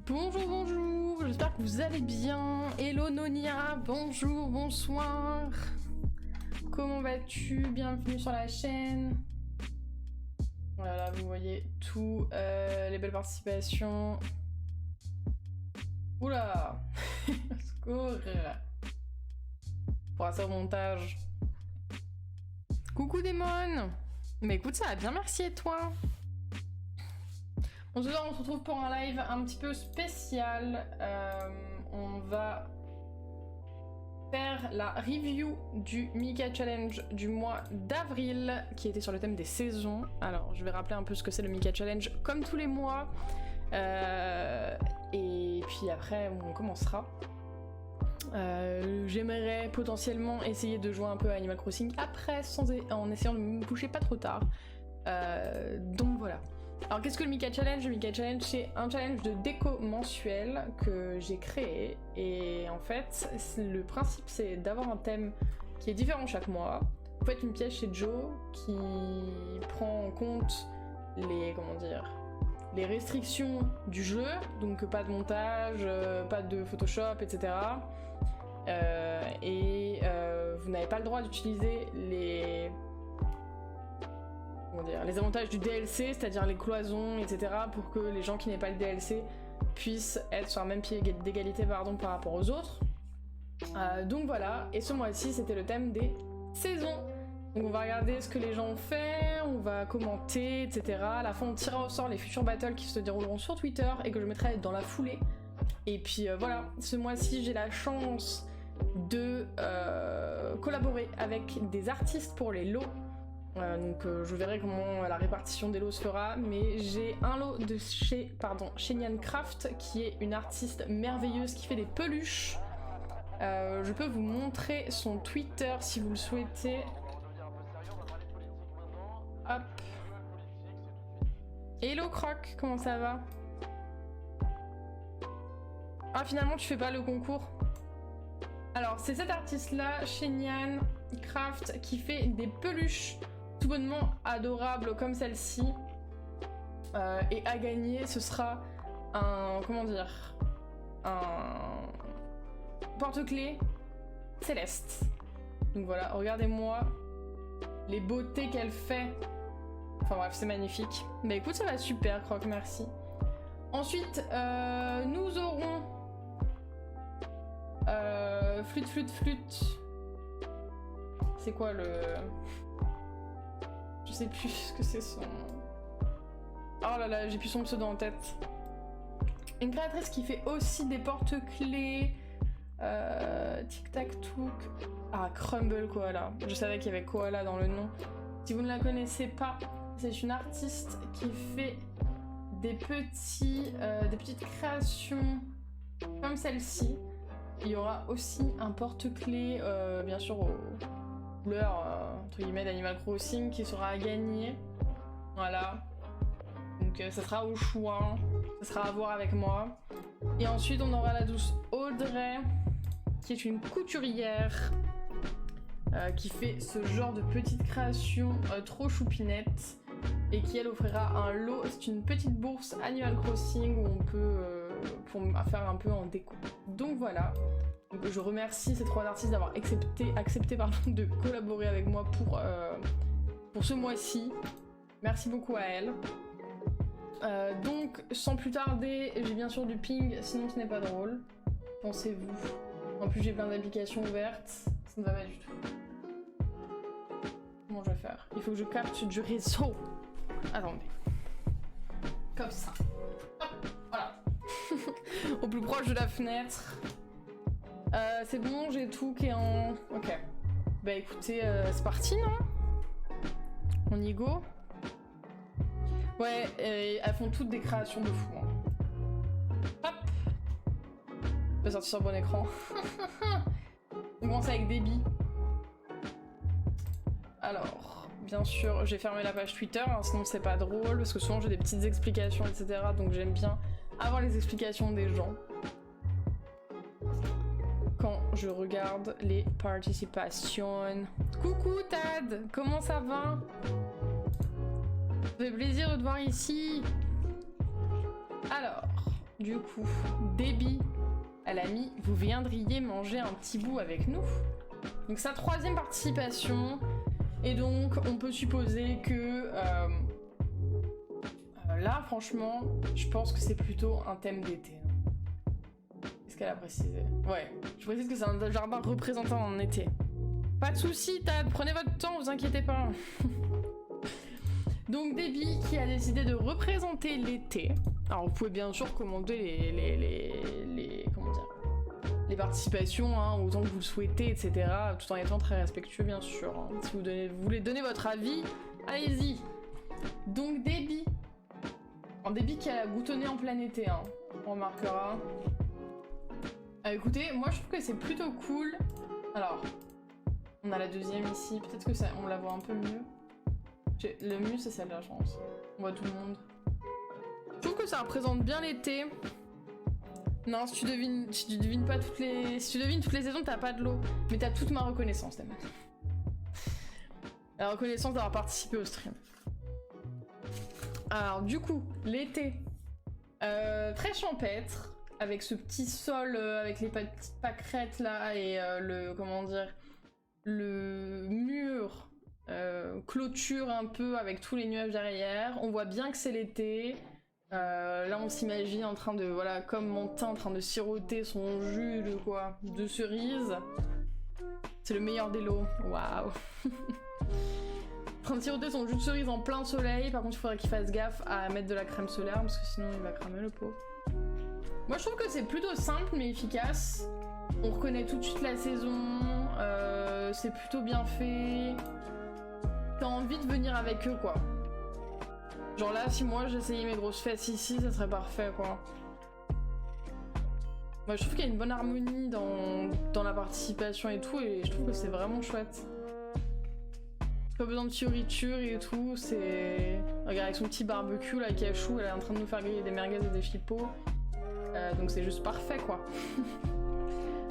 Bonjour, bonjour, j'espère que vous allez bien. Hello Nonia, bonjour, bonsoir. Comment vas-tu? Bienvenue sur la chaîne. Voilà, vous voyez tout, les belles participations. Oula. Secours. Pour ça au montage. Coucou Démon. Mais écoute, ça va bien, merci et toi? Bon, ce soir on se retrouve pour un live un petit peu spécial. On va faire la review du Mika Challenge du mois d'avril qui était sur le thème des saisons. Alors je vais rappeler un peu ce que c'est le Mika Challenge comme tous les mois. Et puis après on commencera. J'aimerais potentiellement essayer de jouer un peu à Animal Crossing après en essayant de me coucher pas trop tard. Donc voilà. Alors qu'est-ce que le Mika Challenge? Le Mika Challenge c'est un challenge de déco mensuel que j'ai créé et en fait le principe c'est d'avoir un thème qui est différent chaque mois. Vous faites une pièce chez Joe qui prend en compte les restrictions du jeu, donc pas de montage, pas de Photoshop, etc. Vous n'avez pas le droit d'utiliser les avantages du DLC, c'est-à-dire les cloisons, etc., pour que les gens qui n'aient pas le DLC puissent être sur un même pied d'égalité par rapport aux autres. Donc voilà, et ce mois-ci c'était le thème des saisons. Donc on va regarder ce que les gens ont fait, on va commenter, etc. À la fin on tirera au sort les futurs battles qui se dérouleront sur Twitter et que je mettrai dans la foulée. Et puis voilà, ce mois-ci j'ai la chance de collaborer avec des artistes pour les lots. Donc je verrai comment la répartition des lots se fera, mais j'ai un lot de chez Nyan Craft qui est une artiste merveilleuse qui fait des peluches. Je peux vous montrer son Twitter si vous le souhaitez. Hop. Hello Croc, comment ça va? Ah finalement tu fais pas le concours. Alors c'est cette artiste là, Nyan Craft, qui fait des peluches tout bonnement adorables comme celle-ci. Et à gagner ce sera un porte-clés céleste. Donc voilà, regardez-moi les beautés qu'elle fait. Enfin bref, c'est magnifique. Bah écoute, ça va super, Croc, merci. Ensuite, nous aurons flûte. C'est quoi le... Je sais plus ce que c'est son... Oh là là, j'ai plus son pseudo en tête. Une créatrice qui fait aussi des porte-clés. Tic Tac Touk. Ah, Crumble Koala. Je savais qu'il y avait Koala dans le nom. Si vous ne la connaissez pas, c'est une artiste qui fait des petites créations comme celle-ci. Il y aura aussi un porte-clés, bien sûr, aux couleurs entre guillemets d'Animal Crossing qui sera à gagner. Voilà. Donc ça sera au choix. Ça sera à voir avec moi. Et ensuite, on aura la douce Audrey, qui est une couturière qui fait ce genre de petites créations trop choupinettes et qui elle offrira un lot. C'est une petite bourse Animal Crossing où on peut pour faire un peu en déco. Donc voilà. Donc, je remercie ces trois artistes d'avoir accepté de collaborer avec moi pour ce mois-ci. Merci beaucoup à elles. Donc sans plus tarder, j'ai bien sûr du ping, sinon ce n'est pas drôle. Pensez-vous. En plus j'ai plein d'applications ouvertes, ça ne va pas du tout. Comment je vais faire? Il faut que je capte du réseau. Attendez. Comme ça. Hop, voilà. Au plus proche de la fenêtre. C'est bon, j'ai tout qui est en... Ok. Bah écoutez, c'est parti, non? On y go? Ouais, elles font toutes des créations de fou. Hein. Hop! Je vais sortir sur bon écran. On commence avec des billes. Alors, bien sûr, j'ai fermé la page Twitter, hein, sinon c'est pas drôle, parce que souvent j'ai des petites explications, etc. Donc j'aime bien avoir les explications des gens quand je regarde les participations. Coucou Tad, comment ça va? Ça fait plaisir de te voir ici. Alors, du coup, Debbie, elle a mis « Vous viendriez manger un petit bout avec nous ?» Donc sa 3e participation, et donc on peut supposer que là franchement, je pense que c'est plutôt un thème d'été. Qu'est-ce qu'elle a précisé? Ouais, je précise que c'est un jardin représentant en été. Pas de soucis, Tad, prenez votre temps, vous inquiétez pas. Donc Debbie qui a décidé de représenter l'été. Alors vous pouvez bien sûr commenter comment dire, les participations, hein, autant que vous le souhaitez, etc. Tout en étant très respectueux, bien sûr. Hein. Si vous voulez donner votre avis, allez-y. Donc Debbie. Alors, Debbie qui a goutonné en plein été, hein, on remarquera. Écoutez, moi je trouve que c'est plutôt cool. Alors, on a la 2e ici, peut-être que ça, on la voit un peu mieux. Le mieux c'est celle-là, je pense. On voit tout le monde. Je trouve que ça représente bien l'été. Non, si tu devines pas toutes les... Si tu devines toutes les saisons, t'as pas de l'eau. Mais t'as toute ma reconnaissance, Dame. La reconnaissance d'avoir participé au stream. Alors, du coup, l'été. Très champêtre. Avec ce petit sol, avec les petites pâquerettes là, et le... Comment dire... Le mur... clôture un peu avec tous les nuages derrière. On voit bien que c'est l'été. Là on s'imagine en train de, voilà, comme Montin en train de siroter son jus de cerise. C'est le meilleur des lots. Waouh. En train de siroter son jus de cerise en plein soleil. Par contre il faudrait qu'il fasse gaffe à mettre de la crème solaire parce que sinon il va cramer le pot. Moi je trouve que c'est plutôt simple mais efficace. On reconnaît tout de suite la saison. C'est plutôt bien fait. T'as envie de venir avec eux quoi. Genre là, si moi j'essayais mes grosses fesses ici, ça serait parfait quoi. Moi je trouve qu'il y a une bonne harmonie dans la participation et tout, et je trouve que c'est vraiment chouette. Pas besoin de fioritures et tout, c'est... Regarde avec son petit barbecue là, cachou, elle est en train de nous faire griller des merguez et des chipos. Donc c'est juste parfait quoi.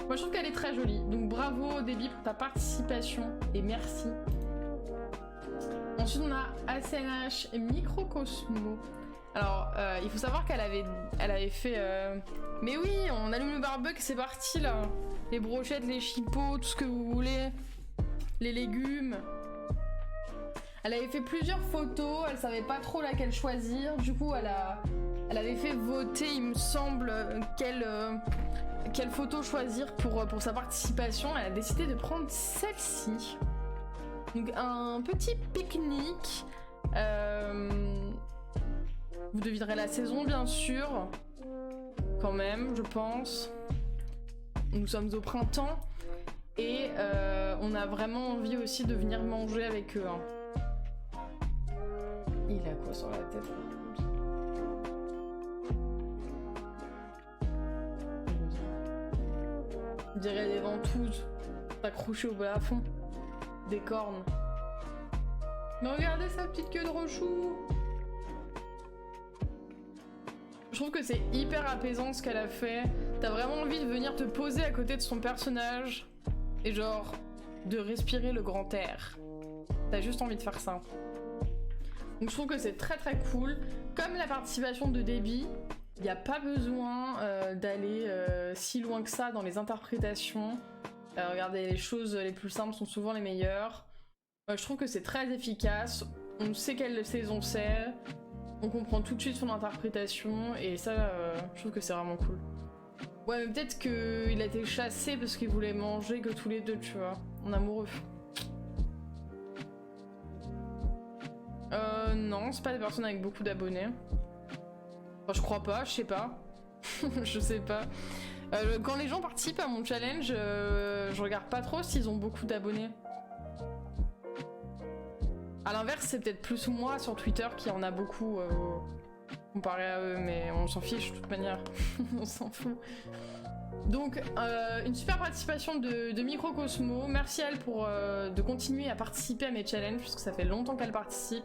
Moi je trouve qu'elle est très jolie, donc bravo Debbie pour ta participation, et merci. Ensuite on a ACNH Microcosmo. Alors il faut savoir qu'elle avait fait... Mais oui, on allume le barbecue, c'est parti là. Les brochettes, les chipots, tout ce que vous voulez. Les légumes. Elle avait fait plusieurs photos, elle savait pas trop laquelle choisir. Du coup elle avait fait voter, il me semble, quelle photo choisir pour sa participation. Elle a décidé de prendre celle-ci. Donc un petit pique-nique. Vous devinerez la saison bien sûr. Quand même, je pense. Nous sommes au printemps. Et on a vraiment envie aussi de venir manger avec eux. Hein. Il a quoi sur la tête là? On dirait des ventouses accrochées au plafond. Des cornes. Mais regardez sa petite queue de rechou. Je trouve que c'est hyper apaisant ce qu'elle a fait. T'as vraiment envie de venir te poser à côté de son personnage et genre de respirer le grand air. T'as juste envie de faire ça. Donc je trouve que c'est très très cool. Comme la participation de Debbie, il n'y a pas besoin d'aller si loin que ça dans les interprétations. Regardez, les choses les plus simples sont souvent les meilleures. Je trouve que c'est très efficace. On sait quelle saison c'est. On comprend tout de suite son interprétation. Et ça, je trouve que c'est vraiment cool. Ouais, mais peut-être qu'il a été chassé parce qu'il voulait manger que tous les deux, tu vois. En amoureux. Non, c'est pas des personnes avec beaucoup d'abonnés. Enfin, je crois pas, je sais pas. Je sais pas. Quand les gens participent à mon challenge, je regarde pas trop s'ils ont beaucoup d'abonnés. À l'inverse, c'est peut-être plus moi sur Twitter qui en a beaucoup comparé à eux, mais on s'en fiche de toute manière. On s'en fout. Donc, une super participation de Microcosmo. Merci à elle de continuer à participer à mes challenges, puisque ça fait longtemps qu'elle participe.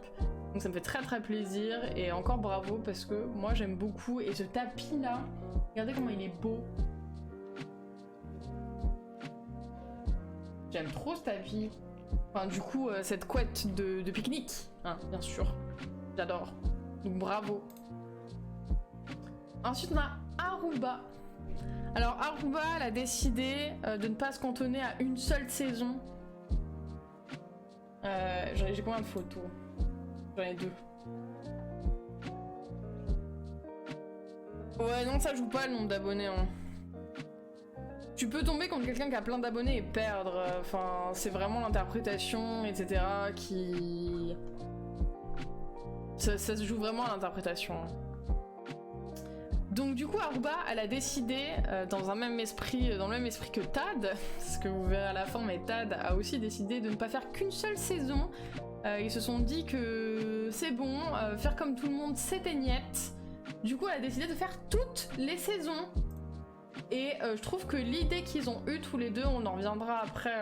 Donc ça me fait très très plaisir, et encore bravo, parce que moi j'aime beaucoup. Et ce tapis là, regardez comment il est beau. J'aime trop ce tapis. Enfin du coup, cette couette de pique-nique, hein, bien sûr. J'adore. Donc bravo. Ensuite on a Aruba. Alors Aruba, elle a décidé de ne pas se cantonner à une seule saison. J'ai combien de photos? J'en ai 2. Ouais, non, ça joue pas le nombre d'abonnés. Hein. Tu peux tomber contre quelqu'un qui a plein d'abonnés et perdre. Enfin, c'est vraiment l'interprétation, etc. qui... Ça se joue vraiment à l'interprétation. Donc du coup, Aruba, elle a décidé, dans le même esprit que Tad, ce que vous verrez à la fin, mais Tad a aussi décidé de ne pas faire qu'une seule saison. Ils se sont dit que c'est bon, faire comme tout le monde, c'était niette. Du coup, elle a décidé de faire toutes les saisons. Et je trouve que l'idée qu'ils ont eue tous les deux, on en reviendra après,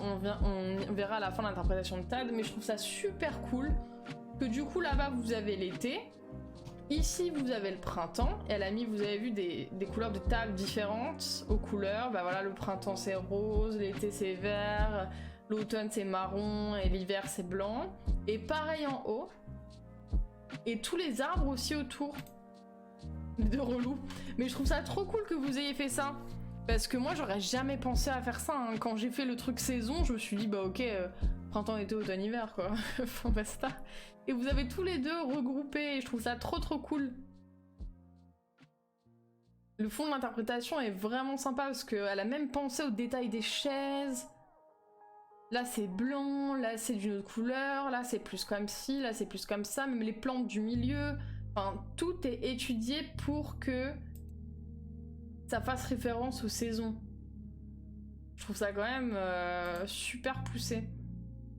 on verra à la fin l'interprétation de Tad, mais je trouve ça super cool que du coup là-bas vous avez l'été, ici vous avez le printemps, et elle a mis, vous avez vu, des couleurs de table différentes aux couleurs. Bah voilà, le printemps c'est rose, l'été c'est vert, l'automne c'est marron et l'hiver c'est blanc. Et pareil en haut, et tous les arbres aussi autour. De relou. Mais je trouve ça trop cool que vous ayez fait ça. Parce que moi j'aurais jamais pensé à faire ça. Hein. Quand j'ai fait le truc saison, je me suis dit bah ok, printemps, été, automne, hiver quoi. Enfin basta. Et vous avez tous les deux regroupés et je trouve ça trop cool. Le fond de l'interprétation est vraiment sympa parce qu'elle a même pensé aux détails des chaises. Là c'est blanc, là c'est d'une autre couleur, là c'est plus comme ci, là c'est plus comme ça, même les plantes du milieu. Enfin, tout est étudié pour que ça fasse référence aux saisons. Je trouve ça quand même super poussé.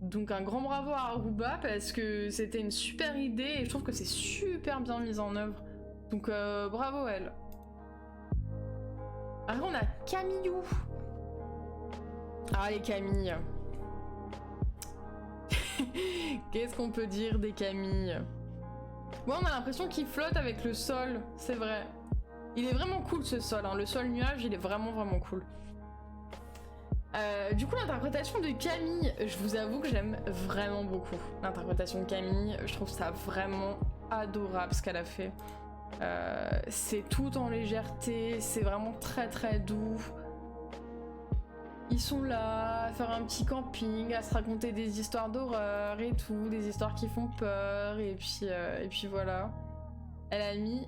Donc un grand bravo à Aruba parce que c'était une super idée et je trouve que c'est super bien mis en œuvre. Donc bravo elle. Après on a Camillou. Ah les Camilles. Qu'est-ce qu'on peut dire des Camilles? Ouais, on a l'impression qu'il flotte avec le sol, c'est vrai. Il est vraiment cool ce sol, hein. Le sol nuage, il est vraiment cool. Du coup, l'interprétation de Camille, je vous avoue que j'aime vraiment beaucoup. L'interprétation de Camille, je trouve ça vraiment adorable ce qu'elle a fait. C'est tout en légèreté, c'est vraiment très doux. Ils sont là à faire un petit camping, à se raconter des histoires d'horreur et tout, des histoires qui font peur, et puis voilà. Elle a mis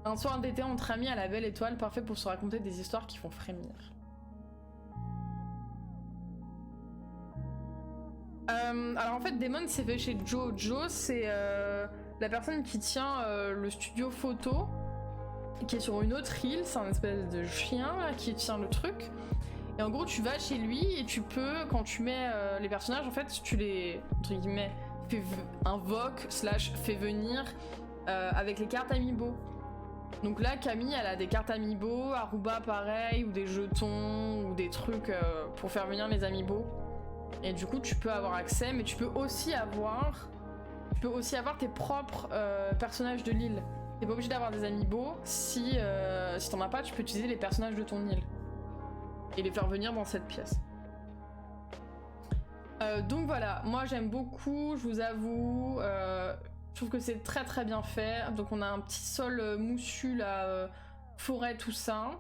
un soir d'été entre amis à la belle étoile, parfait pour se raconter des histoires qui font frémir. Alors en fait, Damon s'est fait chez Joe. Joe, c'est la personne qui tient le studio photo, qui est sur une autre île, c'est un espèce de chien là, qui tient le truc. Et en gros, tu vas chez lui et tu peux, quand tu mets les personnages, en fait, tu les, entre guillemets, invoques / fais venir avec les cartes Amiibo. Donc là, Camille, elle a des cartes Amiibo, Aruba pareil, ou des jetons, ou des trucs pour faire venir les Amiibo. Et du coup, tu peux avoir accès, mais tu peux aussi avoir tes propres personnages de l'île. T'es pas obligé d'avoir des Amiibo. Si t'en as pas, tu peux utiliser les personnages de ton île. Et les faire venir dans cette pièce. Donc voilà, moi j'aime beaucoup, je vous avoue, je trouve que c'est très bien fait. Donc on a un petit sol moussu là, forêt tout ça,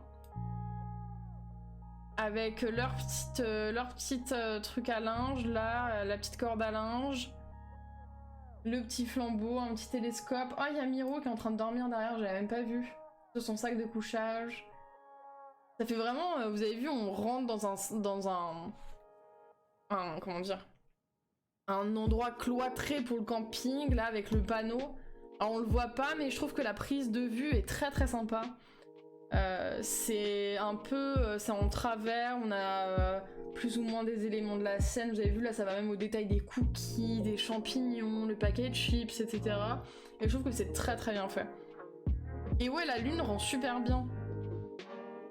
avec leur petite truc à linge là, la petite corde à linge, le petit flambeau, un petit télescope. Oh, il y a Miro qui est en train de dormir derrière, je l'avais même pas vu, sur son sac de couchage. Ça fait vraiment, vous avez vu, on rentre dans un comment dire, un endroit cloîtré pour le camping, là, avec le panneau. Alors on le voit pas, mais je trouve que la prise de vue est très sympa. C'est un peu, c'est en travers, on a plus ou moins des éléments de la scène. Vous avez vu, là, ça va même au détail des cookies, des champignons, le paquet de chips, etc. Et je trouve que c'est très bien fait. Et ouais, la lune rend super bien.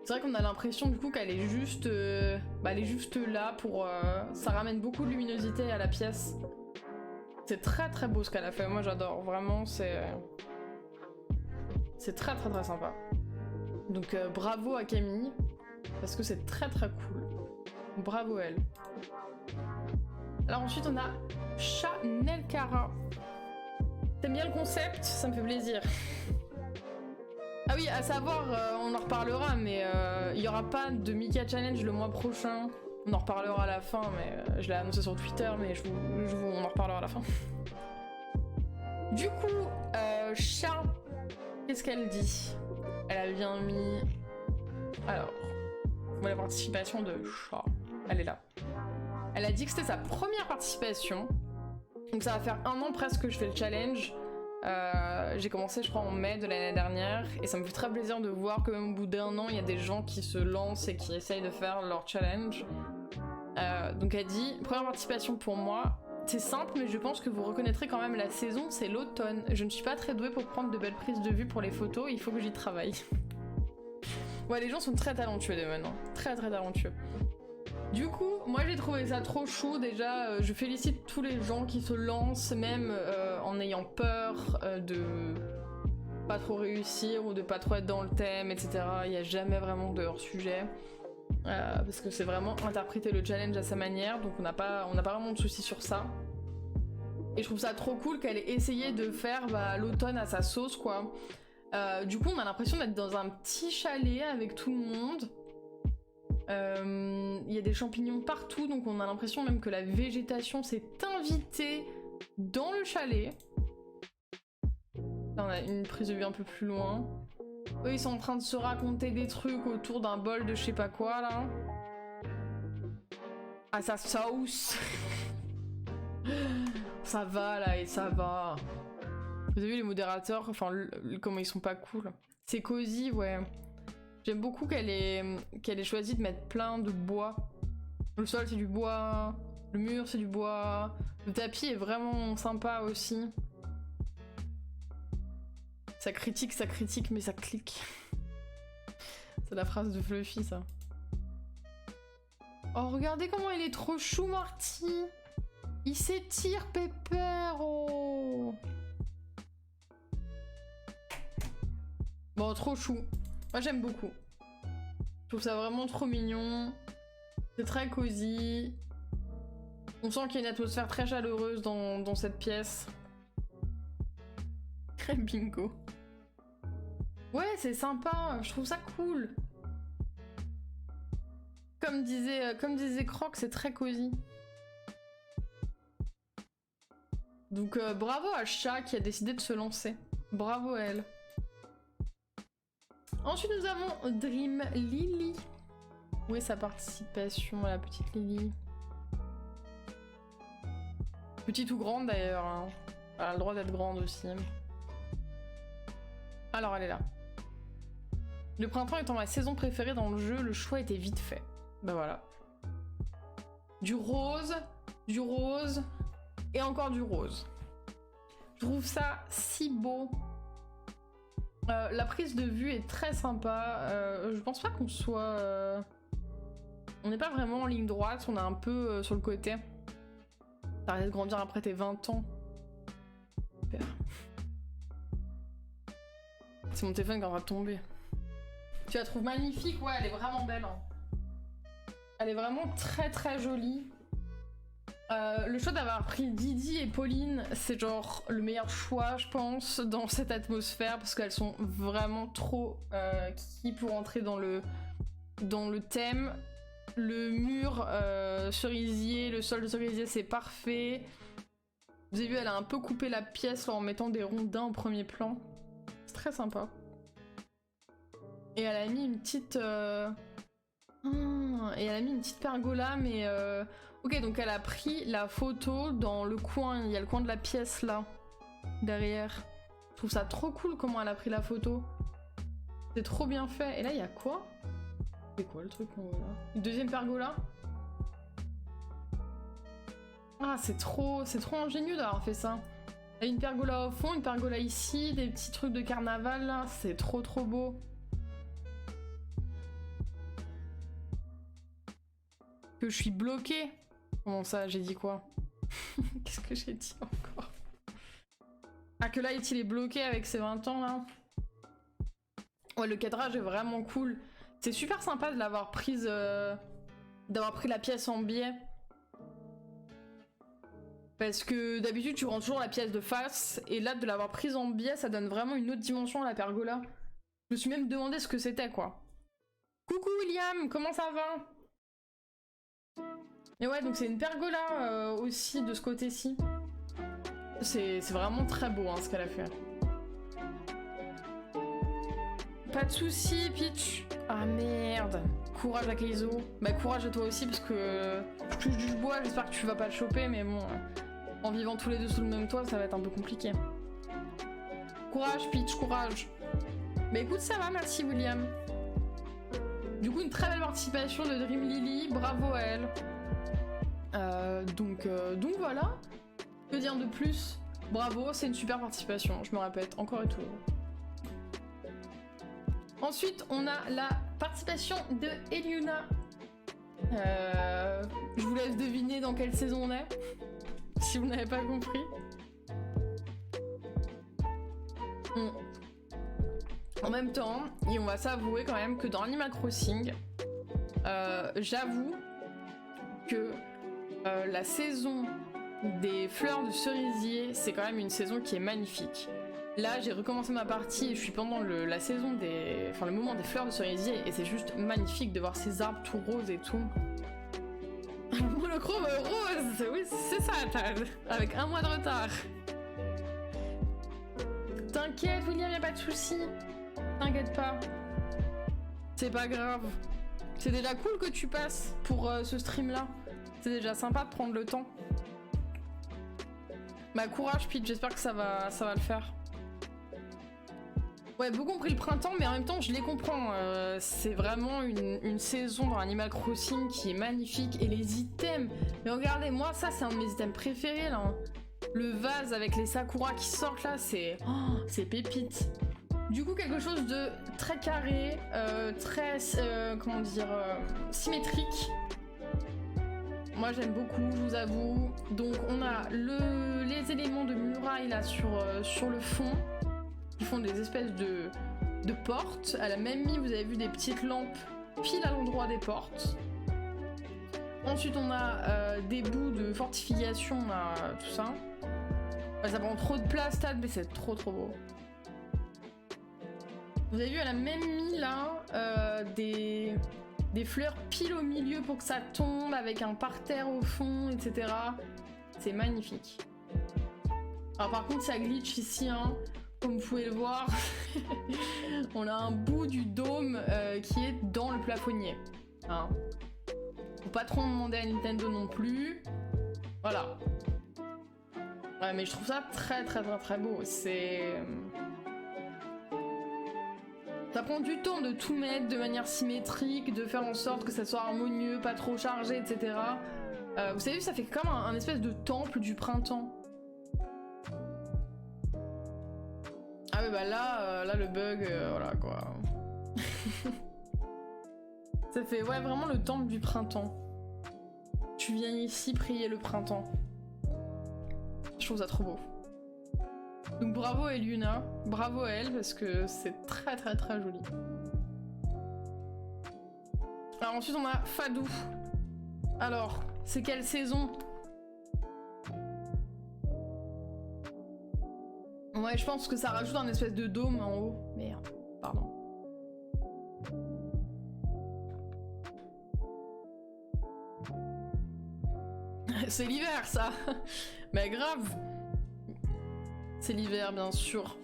C'est vrai qu'on a l'impression du coup qu'elle est juste, elle est juste là pour... ça ramène beaucoup de luminosité à la pièce. C'est très beau ce qu'elle a fait, moi j'adore, vraiment c'est très sympa. Donc bravo à Camille, parce que c'est très cool. Bravo elle. Alors ensuite on a Chanel Cara. T'aimes bien le concept? Ça me fait plaisir. Ah oui, à savoir, on en reparlera, mais il y aura pas de Mika Challenge le mois prochain. On en reparlera à la fin, mais je l'ai annoncé sur Twitter, mais on en reparlera à la fin. Du coup, chat, qu'est-ce qu'elle dit? Elle a bien mis... Alors, la participation de chat, elle est là. Elle a dit que c'était sa première participation. Donc ça va faire 1 an presque que je fais le challenge. J'ai commencé je crois en mai de l'année dernière et ça me fait très plaisir de voir que même au bout d'1 an il y a des gens qui se lancent et qui essayent de faire leur challenge. Donc elle dit, première participation pour moi, c'est simple mais je pense que vous reconnaîtrez quand même la saison, c'est l'automne. Je ne suis pas très douée pour prendre de belles prises de vue pour les photos, il faut que j'y travaille. Ouais, les gens sont très talentueux des maintenant, très talentueux. Du coup, moi j'ai trouvé ça trop chou. Déjà, je félicite tous les gens qui se lancent, même en ayant peur de pas trop réussir ou de pas trop être dans le thème, etc. Il n'y a jamais vraiment de hors-sujet. Parce que c'est vraiment interpréter le challenge à sa manière, donc on n'a pas vraiment de soucis sur ça. Et je trouve ça trop cool qu'elle ait essayé de faire l'automne à sa sauce, quoi. Du coup, on a l'impression d'être dans un petit chalet avec tout le monde. Il y a des champignons partout, donc on a l'impression même que la végétation s'est invitée dans le chalet. Là, on a une prise de vue un peu plus loin. Eux, ils sont en train de se raconter des trucs autour d'un bol de je sais pas quoi, là. Ah, sa sauce. Ça va, là, et ça va. Vous avez vu les modérateurs, enfin, comment ils sont pas cool. C'est cosy, ouais. J'aime beaucoup qu'elle ait choisi de mettre plein de bois. Le sol c'est du bois, le mur c'est du bois, le tapis est vraiment sympa aussi. Ça critique, mais ça clique. C'est la phrase de Fluffy ça. Oh regardez comment il est trop chou Marty. Il s'étire Pepper, oh. Bon trop chou. Moi j'aime beaucoup. Je trouve ça vraiment trop mignon. C'est très cosy. On sent qu'il y a une atmosphère très chaleureuse dans cette pièce. Bingo. Ouais, c'est sympa. Je trouve ça cool. Comme disait Croc, c'est très cosy. Donc bravo à Chat qui a décidé de se lancer. Bravo à elle. Ensuite, nous avons Dream Lily. Où est sa participation à la petite Lily? Petite ou grande d'ailleurs. Hein. Elle a le droit d'être grande aussi. Alors, elle est là. Le printemps étant ma saison préférée dans le jeu, le choix était vite fait. Bah voilà. Du rose, et encore du rose. Je trouve ça si beau. La prise de vue est très sympa. Je pense pas qu'on soit... On n'est pas vraiment en ligne droite, on est un peu sur le côté. T'arrêtes de grandir après tes 20 ans. Super. C'est mon téléphone qui est en train de tomber. Tu la trouves magnifique, ouais, elle est vraiment belle. Hein. Elle est vraiment très jolie. Le choix d'avoir pris Didi et Pauline, c'est genre le meilleur choix, je pense, dans cette atmosphère, parce qu'elles sont vraiment trop kiki pour entrer dans le thème. Le mur cerisier, le sol de cerisier, c'est parfait. Vous avez vu, elle a un peu coupé la pièce en mettant des rondins au premier plan. C'est très sympa. Et elle a mis une petite... Et elle a mis une petite pergola, mais... Ok, donc elle a pris la photo dans le coin, il y a le coin de la pièce là, derrière. Je trouve ça trop cool comment elle a pris la photo. C'est trop bien fait. Et là, il y a quoi? C'est quoi le truc qu'on voit là? Une deuxième pergola? Ah, c'est trop ingénieux d'avoir fait ça. Il y a une pergola au fond, une pergola ici, des petits trucs de carnaval là, c'est trop beau. Que je suis bloquée. Comment ça, j'ai dit quoi? Qu'est-ce que j'ai dit encore? Ah, que là, il est bloqué avec ses 20 ans, là. Ouais, le cadrage est vraiment cool. C'est super sympa de l'avoir prise... d'avoir pris la pièce en biais. Parce que d'habitude, tu rends toujours la pièce de face. Et là, de l'avoir prise en biais, ça donne vraiment une autre dimension à la pergola. Je me suis même demandé ce que c'était, quoi. Coucou William, comment ça va? Et ouais, donc c'est une pergola aussi de ce côté-ci. C'est vraiment très beau hein, ce qu'elle a fait. Pas de soucis, Peach. Ah merde. Courage à Keizo. Bah courage à toi aussi parce que je touche du bois, j'espère que tu vas pas le choper, mais bon, en vivant tous les deux sous le même toit, ça va être un peu compliqué. Courage Peach, courage. Bah écoute, ça va, merci William. Du coup, une très belle participation de Dream Lily, bravo à elle. Donc voilà. Que dire de plus? Bravo, c'est une super participation, je me répète encore et toujours. Ensuite, on a la participation de Eliuna. Je vous laisse deviner dans quelle saison on est, si vous n'avez pas compris. En même temps, et on va s'avouer quand même que dans Animal Crossing, j'avoue que la saison des fleurs de cerisier, c'est quand même une saison qui est magnifique. Là, j'ai recommencé ma partie et je suis pendant la saison le moment des fleurs de cerisier et c'est juste magnifique de voir ces arbres tout roses et tout. Monochrome rose, oui, c'est ça, Tad, avec 1 mois de retard. T'inquiète, William, y'a pas de souci. T'inquiète pas. C'est pas grave. C'est déjà cool que tu passes pour ce stream-là. C'est déjà sympa de prendre le temps. Bah courage, Pete, j'espère que ça va le faire. Ouais, beaucoup ont pris le printemps, mais en même temps, je les comprends. C'est vraiment une saison dans Animal Crossing qui est magnifique. Et les items, mais regardez, moi, ça, c'est un de mes items préférés, là. Hein. Le vase avec les sakuras qui sortent, là, c'est pépite. Du coup, quelque chose de très carré, très, comment dire, symétrique. Moi, j'aime beaucoup, je vous avoue. Donc, on a les éléments de muraille, là, sur le fond. Qui font des espèces de portes. Elle a même mis, vous avez vu, des petites lampes pile à l'endroit des portes. Ensuite, on a des bouts de fortification, tout ça. Ouais, ça prend trop de place, Tad, mais c'est trop beau. Vous avez vu, elle a même mis là des fleurs pile au milieu pour que ça tombe, avec un parterre au fond, etc. C'est magnifique. Alors par contre, ça glitch ici, hein. Comme vous pouvez le voir, on a un bout du dôme qui est dans le plafonnier. Hein. Faut pas trop demander à Nintendo non plus. Voilà. Ouais, mais je trouve ça très beau. C'est... Ça prend du temps de tout mettre de manière symétrique, de faire en sorte que ça soit harmonieux, pas trop chargé, etc. Vous savez, ça fait comme un espèce de temple du printemps. Ah ouais, bah là le bug, voilà quoi. Ça fait, ouais, vraiment le temple du printemps. Tu viens ici prier le printemps. Je trouve ça trop beau. Donc bravo à Eliuna, bravo à elle parce que c'est très joli. Alors ensuite on a Fadou. Alors, c'est quelle saison? Ouais, je pense que ça rajoute un espèce de dôme en haut. Merde, pardon. C'est l'hiver, ça. Mais grave. C'est l'hiver, bien sûr.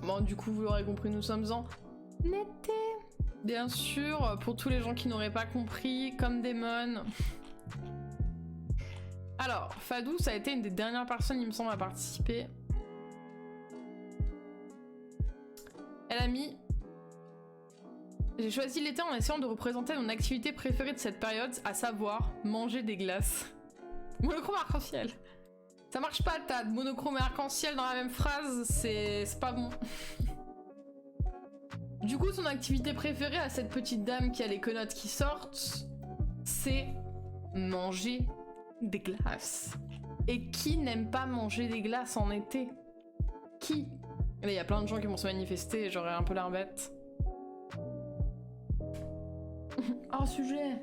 Bon, du coup, vous l'aurez compris, nous sommes en été. Bien sûr, pour tous les gens qui n'auraient pas compris, comme Damon. Alors, Fadou, ça a été une des dernières personnes, il me semble, à participer. Elle a mis... J'ai choisi l'été en essayant de représenter mon activité préférée de cette période, à savoir manger des glaces. Monochrome arc-en-ciel. Ça marche pas, Tad. Monochrome et arc-en-ciel dans la même phrase, c'est pas bon. Du coup, son activité préférée à cette petite dame qui a les quenottes qui sortent, c'est manger des glaces. Et qui n'aime pas manger des glaces en été? Qui? Il y a plein de gens qui vont se manifester et j'aurais un peu l'air bête. Oh, sujet.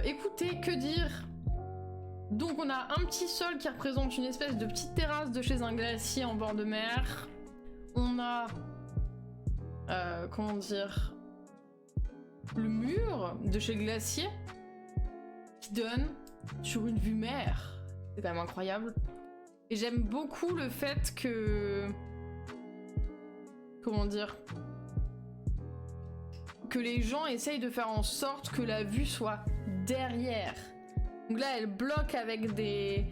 Écoutez, que dire Donc on a un petit sol qui représente une espèce de petite terrasse de chez un glacier en bord de mer. On a... comment dire... le mur de chez Glacier qui donne sur une vue mer. C'est quand même incroyable. Et j'aime beaucoup le fait que... comment dire... que les gens essayent de faire en sorte que la vue soit derrière. Donc là, elle bloque avec des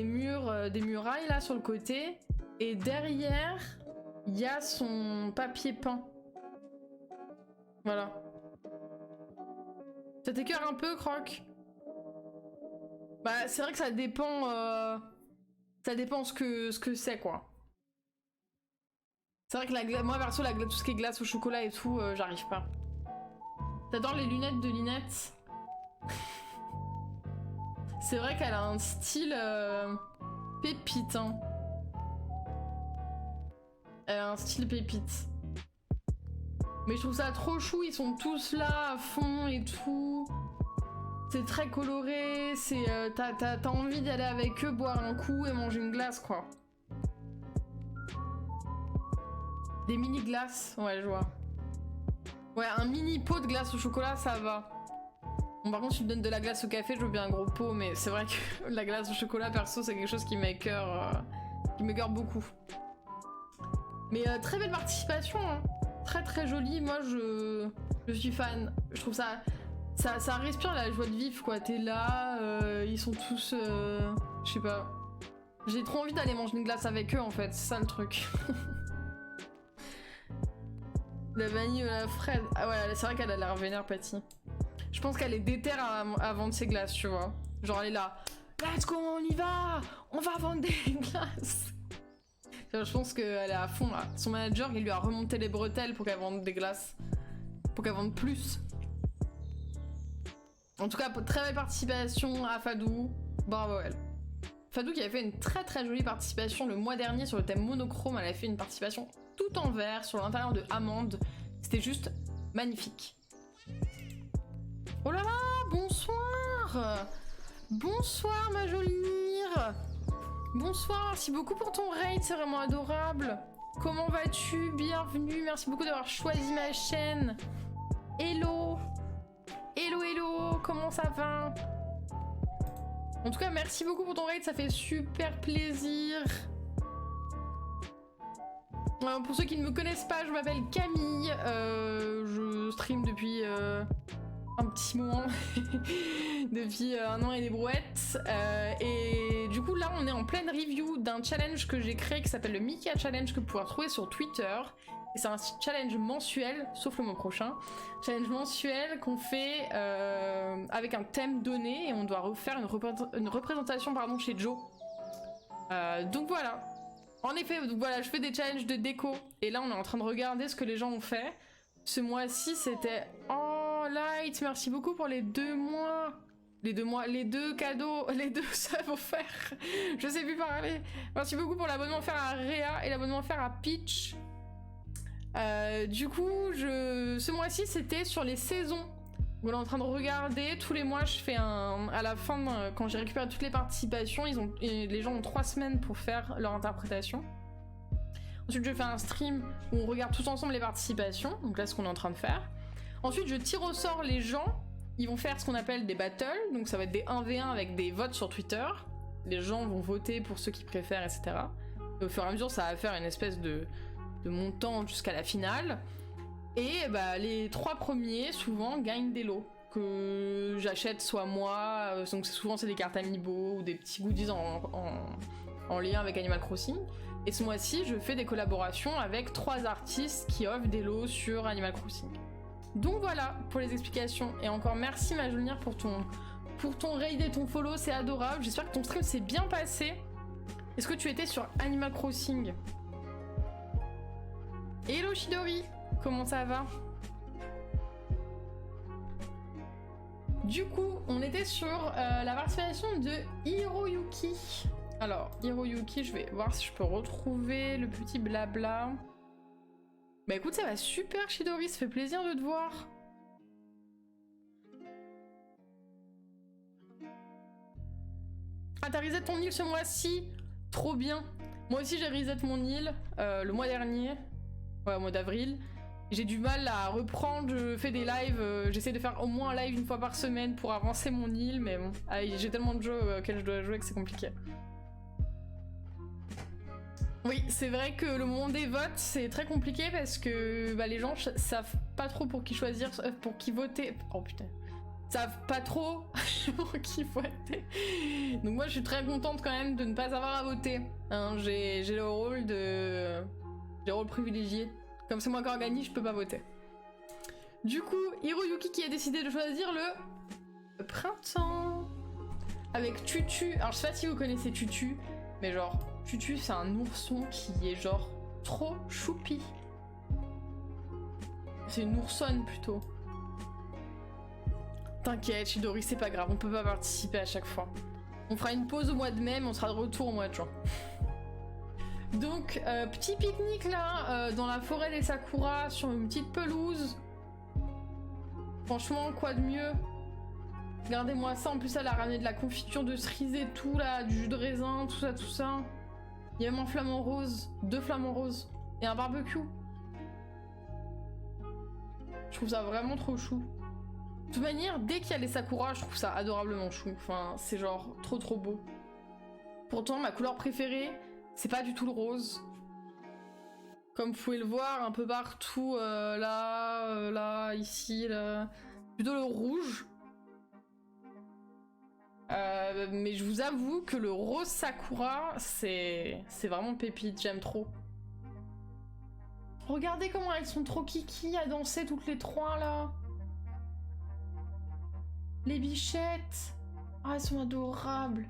murs, des murailles là sur le côté. Et derrière, il y a son papier peint. Voilà. Ça t'écœure un peu, Croc? Bah, c'est vrai que ça dépend... ça dépend ce que c'est, quoi. C'est vrai que la glace... moi, perso, tout ce qui est glace au chocolat et tout, j'arrive pas. T'adores les lunettes de Linette? C'est vrai qu'elle a un style pépite, hein. Elle a un style pépite. Mais je trouve ça trop chou, ils sont tous là à fond et tout. C'est très coloré, c'est t'as envie d'aller avec eux, boire un coup et manger une glace, quoi. Des mini glaces, ouais, je vois. Ouais, un mini pot de glace au chocolat, ça va. Bon, par contre, si tu me donnes de la glace au café, je veux bien un gros pot, mais c'est vrai que la glace au chocolat, perso, c'est quelque chose qui m'écœure beaucoup. Mais très belle participation, hein. Très très jolie, moi je suis fan. Je trouve ça respire la joie de vivre, quoi. T'es là, ils sont tous... je sais pas. J'ai trop envie d'aller manger une glace avec eux, en fait, c'est ça le truc. La vanille ou la fraise. Ah ouais, c'est vrai qu'elle a l'air vénère, Patty. Je pense qu'elle est déterre à vendre ses glaces, tu vois. Genre elle est là, let's go, on y va, on va vendre des glaces. Je pense qu'elle est à fond là. Son manager, il lui a remonté les bretelles pour qu'elle vende des glaces. Pour qu'elle vende plus. En tout cas, très belle participation à Fadou. Bravo elle. Fadou qui avait fait une très très jolie participation le mois dernier sur le thème monochrome. Elle avait fait une participation tout en vert sur l'intérieur de Amande. C'était juste magnifique. Oh là là, bonsoir. Bonsoir ma jolie Mire. Bonsoir, merci beaucoup pour ton raid, c'est vraiment adorable. Comment vas-tu? Bienvenue, merci beaucoup d'avoir choisi ma chaîne. Hello. Hello, hello, comment ça va? En tout cas, merci beaucoup pour ton raid, ça fait super plaisir. Pour ceux qui ne me connaissent pas, je m'appelle Camille. Je stream depuis un petit moment. Depuis 1 an et des brouettes. Et du coup, là, on est en pleine review d'un challenge que j'ai créé qui s'appelle le Mika Challenge que vous pouvez retrouver sur Twitter. Et c'est un challenge mensuel, sauf le mois prochain. Challenge mensuel qu'on fait avec un thème donné et on doit refaire une représentation pardon, chez Joe. Donc voilà. En effet, donc voilà, je fais des challenges de déco. Et là, on est en train de regarder ce que les gens ont fait. Ce mois-ci, c'était... Oh, Light, merci beaucoup pour les 2 mois. Les 2 cadeaux, les 2 œuvres offerts. Je sais plus parler. Merci beaucoup pour l'abonnement offert à Réa et l'abonnement offert à Peach. Du coup, ce mois-ci, c'était sur les saisons. On est en train de regarder. Tous les mois, je fais un... À la fin, quand j'ai récupéré toutes les participations, les gens ont 3 semaines pour faire leur interprétation. Ensuite, je fais un stream où on regarde tous ensemble les participations. Donc là, ce qu'on est en train de faire. Ensuite, je tire au sort les gens. Ils vont faire ce qu'on appelle des battles. Donc ça va être des 1v1 avec des votes sur Twitter. Les gens vont voter pour ceux qu'ils préfèrent, etc. Et au fur et à mesure, ça va faire une espèce de montant jusqu'à la finale. Et bah, les 3 premiers, souvent, gagnent des lots. Que j'achète soit moi. Donc souvent, c'est des cartes Amiibo ou des petits goodies en lien avec Animal Crossing. Et ce mois-ci, je fais des collaborations avec 3 artistes qui offrent des lots sur Animal Crossing. Donc voilà pour les explications. Et encore merci Majolnir pour ton raid et ton follow, c'est adorable. J'espère que ton stream s'est bien passé. Est-ce que tu étais sur Animal Crossing? Hello Shidori, comment ça va? Du coup, on était sur la participation de Hiroyuki. Alors, Hiroyuki, je vais voir si je peux retrouver le petit blabla. Bah écoute, ça va super Shidori, ça fait plaisir de te voir. Ah, t'as reset ton île ce mois-ci? Trop bien. Moi aussi j'ai reset mon île le mois dernier. Ouais, au mois d'avril. J'ai du mal à reprendre, je fais des lives, j'essaie de faire au moins un live une fois par semaine pour avancer mon île, mais bon, j'ai tellement de jeux auxquels je dois jouer que c'est compliqué. Oui, c'est vrai que le moment des votes, c'est très compliqué parce que bah, les gens savent pas trop pour qui choisir, pour qui voter. Oh putain. Savent pas trop pour qui voter. Donc moi, je suis très contente quand même de ne pas avoir à voter. Hein, j'ai le rôle de... J'ai le rôle privilégié. Comme c'est moi qui organise, je peux pas voter. Du coup, Hiroyuki qui a décidé de choisir le printemps. Avec Tutu. Alors je sais pas si vous connaissez Tutu, mais genre, Tutu c'est un ourson qui est genre trop choupi. C'est une oursonne plutôt. T'inquiète, Chidori, c'est pas grave, on peut pas participer à chaque fois. On fera une pause au mois de mai, mais on sera de retour au mois de juin. Donc, petit pique-nique là, dans la forêt des Sakura, sur une petite pelouse. Franchement, quoi de mieux? Regardez-moi ça, en plus elle a ramené de la confiture de cerise et tout là, du jus de raisin, tout ça, tout ça. Il y a même un flamant rose, 2 flamants roses, et un barbecue. Je trouve ça vraiment trop chou. De toute manière, dès qu'il y a les Sakura, je trouve ça adorablement chou. Enfin, c'est genre trop beau. Pourtant, ma couleur préférée, c'est pas du tout le rose. Comme vous pouvez le voir un peu partout, là, ici, là. Plutôt le rouge. Mais je vous avoue que le rose Sakura, c'est vraiment pépite, j'aime trop. Regardez comment elles sont trop kiki à danser toutes les 3 là. Les bichettes. Ah, elles sont adorables.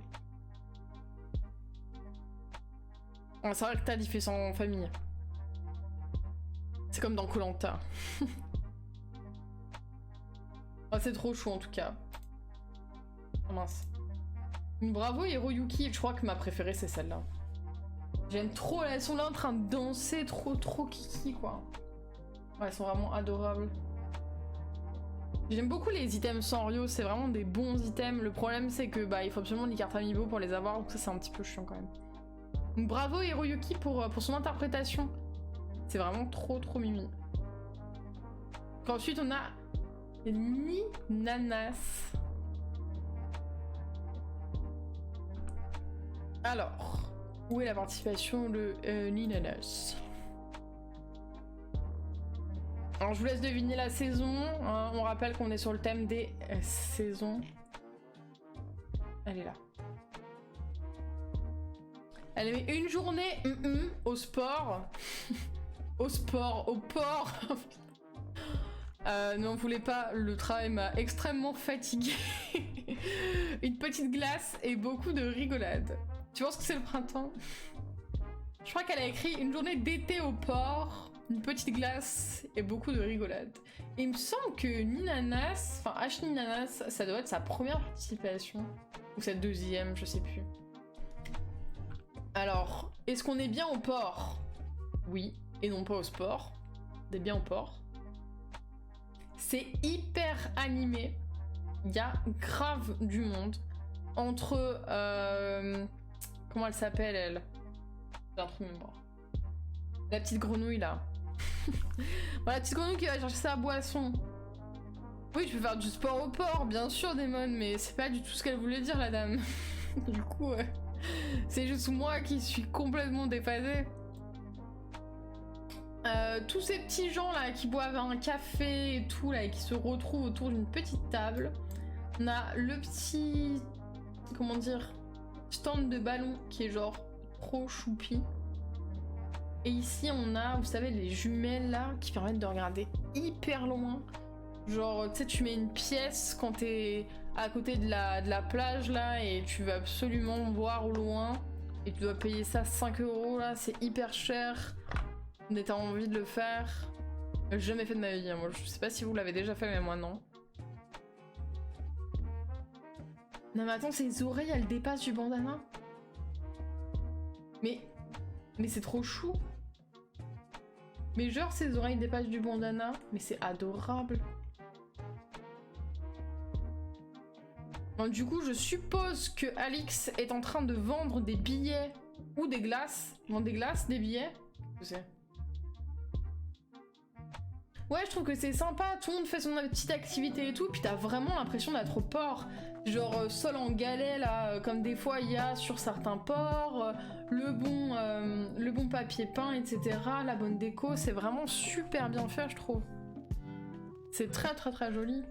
Ah, c'est vrai que Tad il fait ça en famille. C'est comme dans Koh-Lanta. Ah, c'est trop chaud en tout cas. Oh mince. Bravo Hiroyuki, je crois que ma préférée c'est celle-là. J'aime trop, elles sont là en train de danser, trop kiki quoi. Ouais, elles sont vraiment adorables. J'aime beaucoup les items Sanrio, c'est vraiment des bons items. Le problème c'est que bah il faut absolument des cartes amiibo pour les avoir, donc ça c'est un petit peu chiant quand même. Donc bravo Hiroyuki pour son interprétation. C'est vraiment trop mimi. Ensuite on a Ninanas. Alors, où est la participation de Ninanas? Alors je vous laisse deviner la saison, hein. On rappelle qu'on est sur le thème des saisons. Elle est là. Elle met une journée au sport. Au sport, au port. Non, on voulait pas, le travail m'a extrêmement fatiguée. Une petite glace et beaucoup de rigolade. Tu penses que c'est le printemps? Je crois qu'elle a écrit une journée d'été au port, une petite glace et beaucoup de rigolade. Et il me semble que Ninanas, enfin H Ninanas, ça doit être sa première participation. Ou sa deuxième, je sais plus. Alors, est-ce qu'on est bien au port? Oui, et non pas au sport. On est bien au port. C'est hyper animé. Il y a grave du monde. Entre... comment elle s'appelle, elle? J'ai un trou de mémoire. La petite grenouille, là. Voilà, la petite grenouille qui va chercher sa boisson. Oui, je peux faire du sport au port, bien sûr, Démon, mais c'est pas du tout ce qu'elle voulait dire, la dame. Du coup, c'est juste moi qui suis complètement déphasée. Tous ces petits gens là qui boivent un café et tout là et qui se retrouvent autour d'une petite table. On a le petit, comment dire, stand de ballon qui est genre trop choupi. Et ici on a, vous savez, les jumelles là qui permettent de regarder hyper loin. Genre tu sais, tu mets une pièce quand t'es à côté de la plage là et tu veux absolument voir au loin et tu dois payer ça 5 € là, c'est hyper cher. Mais t'as envie de le faire? J'ai jamais fait de ma vie, hein. Moi, je sais pas si vous l'avez déjà fait, mais moi non. Non mais attends, ses oreilles elles dépassent du bandana? Mais c'est trop chou. Mais genre ses oreilles dépassent du bandana, mais c'est adorable. Donc, du coup, je suppose que Alix est en train de vendre des billets ou des glaces. Vendre des glaces, des billets. Je sais. Ouais, je trouve que c'est sympa, tout le monde fait son petite activité et tout, puis t'as vraiment l'impression d'être au port. Genre sol en galet, là, comme des fois il y a sur certains ports, le bon papier peint, etc., la bonne déco, c'est vraiment super bien fait, je trouve. C'est très très très joli.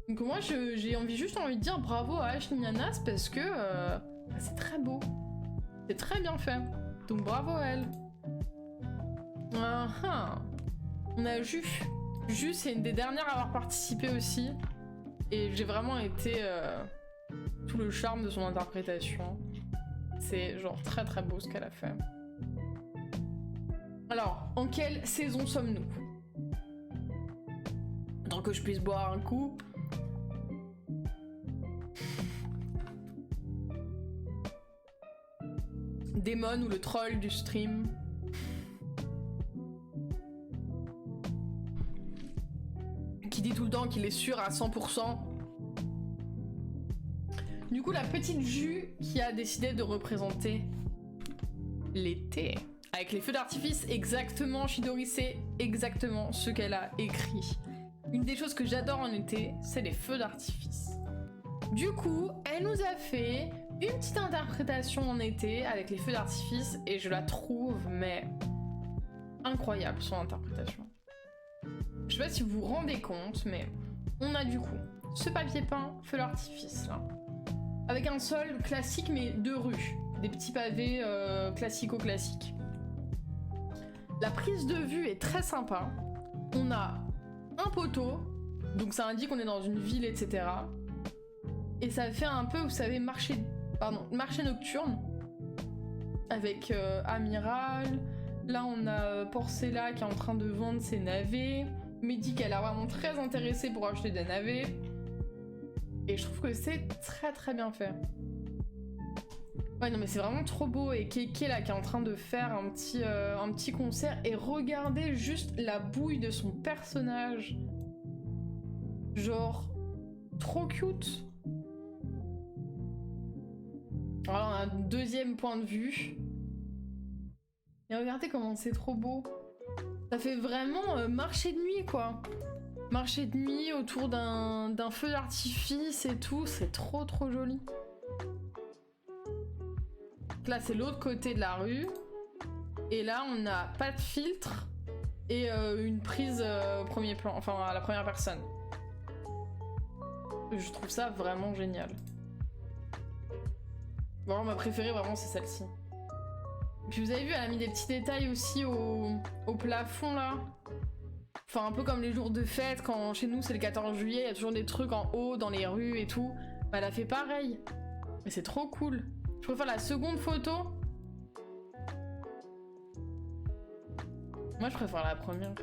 Donc moi, j'ai juste envie de dire bravo à Ashley Mianas, parce que c'est très beau. C'est très bien fait. Donc bravo à elle. On a Ju. Ju, c'est une des dernières à avoir participé aussi. Et j'ai vraiment été tout le charme de son interprétation. C'est genre très très beau ce qu'elle a fait. Alors, en quelle saison sommes-nous? Tant que je puisse boire un coup. Démon ou le troll du stream. Qui dit tout le temps qu'il est sûr à 100%. Du coup, la petite Ju qui a décidé de représenter l'été. Avec les feux d'artifice, exactement, Chidori, c'est exactement ce qu'elle a écrit. Une des choses que j'adore en été, c'est les feux d'artifice. Du coup, elle nous a fait une petite interprétation en été avec les feux d'artifice et je la trouve, mais incroyable, son interprétation. Je sais pas si vous vous rendez compte, mais on a du coup ce papier peint, feu d'artifice là. Avec un sol classique mais de rue. Des petits pavés classico-classiques. La prise de vue est très sympa. On a un poteau, donc ça indique qu'on est dans une ville, etc. Et ça fait un peu, vous savez, marché nocturne. Avec Amiral. Là on a Porcella qui est en train de vendre ses navets. Mehdi qu'elle a vraiment très intéressée pour acheter des navets. Et je trouve que c'est très très bien fait. Ouais non mais c'est vraiment trop beau. Et Keke là qui est en train de faire un petit concert. Et regardez juste la bouille de son personnage. Genre trop cute. Alors on a un deuxième point de vue. Et regardez comment c'est trop beau. Ça fait vraiment marché de nuit quoi. Marché de nuit autour d'un feu d'artifice et tout, c'est trop trop joli. Donc là c'est l'autre côté de la rue. Et là on a pas de filtre et une prise premier plan, enfin à la première personne. Je trouve ça vraiment génial. Bon, ma préférée vraiment c'est celle-ci. Puis vous avez vu, elle a mis des petits détails aussi au plafond là. Enfin un peu comme les jours de fête, quand chez nous c'est le 14 juillet, il y a toujours des trucs en haut dans les rues et tout. Bah, elle a fait pareil. Mais c'est trop cool. Je préfère la seconde photo. Moi je préfère la première.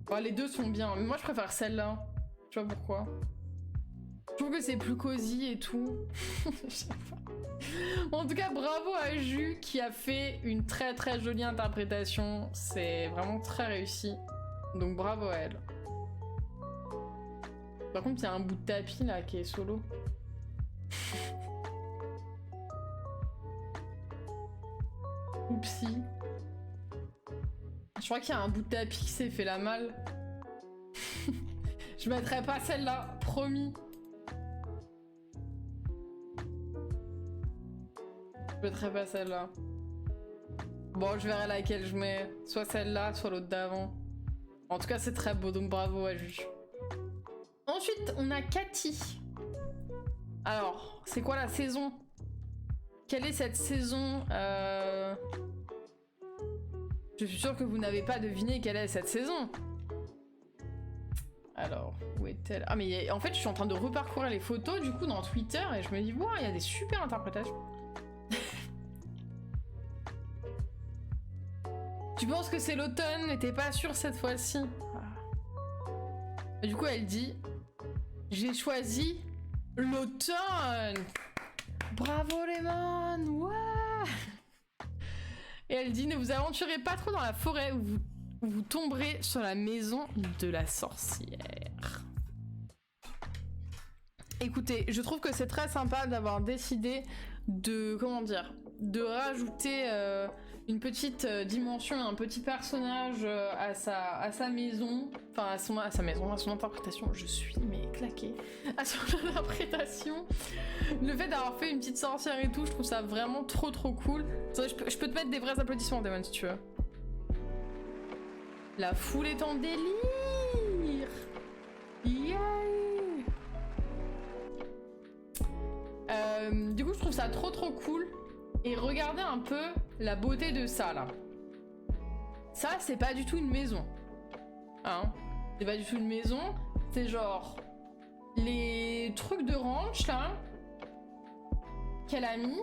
Bon, les deux sont bien, mais moi je préfère celle-là. Je sais pas pourquoi. Je trouve que c'est plus cosy et tout. Je sais pas. En tout cas, bravo à Ju qui a fait une très très jolie interprétation. C'est vraiment très réussi. Donc bravo à elle. Par contre, il y a un bout de tapis là qui est solo. Oupsie. Je crois qu'il y a un bout de tapis qui s'est fait la malle. Je mettrai pas celle-là, promis. Je mettrai pas celle-là. Bon, je verrai laquelle je mets. Soit celle-là, soit l'autre d'avant. En tout cas, c'est très beau, donc bravo à Juge. Ensuite, on a Cathy. Alors, c'est quoi la saison? Quelle est cette saison? Je suis sûre que vous n'avez pas deviné quelle est cette saison. Alors, où est-elle? Ah mais en fait je suis en train de reparcourir les photos du coup dans Twitter et je me dis waouh, il y a des super interprétations. Tu penses que c'est l'automne mais t'es pas sûre cette fois-ci? Et du coup elle dit j'ai choisi l'automne. Bravo Lemon, ouais. Et elle dit, ne vous aventurez pas trop dans la forêt où vous tomberez sur la maison de la sorcière. Écoutez, je trouve que c'est très sympa d'avoir décidé de, comment dire, de rajouter une petite dimension, un petit personnage à sa maison, enfin à sa maison, à son interprétation. Je suis mais claquée à son interprétation. Le fait d'avoir fait une petite sorcière et tout, je trouve ça vraiment trop cool. Attendez, je peux te mettre des vrais applaudissements, Damon, si tu veux. La foule est en délire. Yeah. Du coup, je trouve ça trop cool. Et regardez un peu la beauté de ça, là. Ça, c'est pas du tout une maison. Hein? C'est pas du tout une maison. C'est genre... les trucs de ranch, là, qu'elle a mis.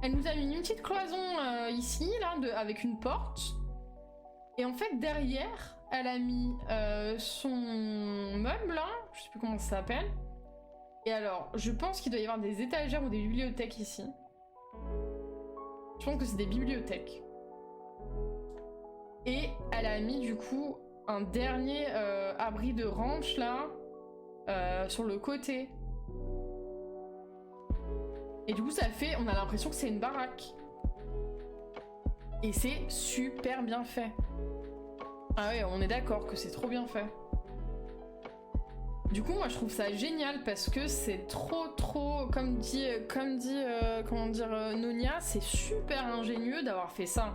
Elle nous a mis une petite cloison ici, là, avec une porte. Et en fait, derrière, elle a mis son meuble, là. Je sais plus comment ça s'appelle. Et alors, je pense qu'il doit y avoir des étagères ou des bibliothèques ici. Je pense que c'est des bibliothèques. Et elle a mis du coup un dernier abri de ranch là sur le côté. Et du coup ça fait, on a l'impression que c'est une baraque. Et c'est super bien fait. Ah ouais, on est d'accord que c'est trop bien fait. Du coup, moi, je trouve ça génial parce que c'est trop, comme dit, comment dire, Nonia, c'est super ingénieux d'avoir fait ça.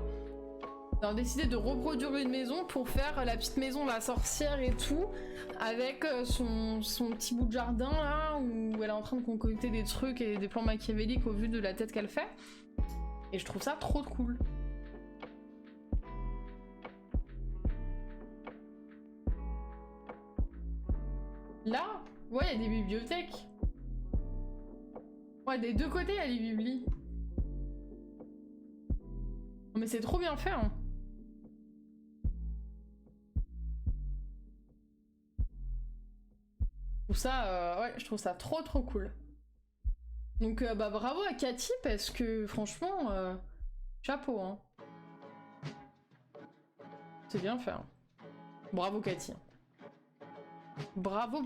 D'avoir décidé de reproduire une maison pour faire la petite maison de la sorcière et tout, avec son petit bout de jardin là, où elle est en train de concocter des trucs et des plans machiavéliques au vu de la tête qu'elle fait. Et je trouve ça trop cool. Là, ouais, il y a des bibliothèques. Ouais, des deux côtés, il y a les biblis. Mais c'est trop bien fait, hein. Je trouve ça trop cool. Donc, bah bravo à Cathy, parce que franchement, chapeau, hein. C'est bien fait, hein. Bravo Cathy. Bravo.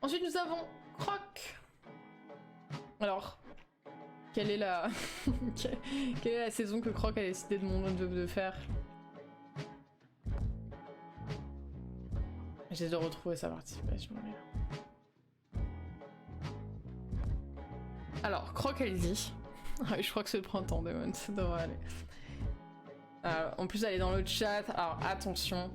Ensuite, nous avons Croc. Alors, quelle est la... quelle est la saison que Croc a décidé de faire? J'essaie de retrouver sa participation. Alors, Croc, elle dit... Ah, je crois que c'est le printemps, Damon, ça devrait aller. En plus, elle est dans le chat, alors attention...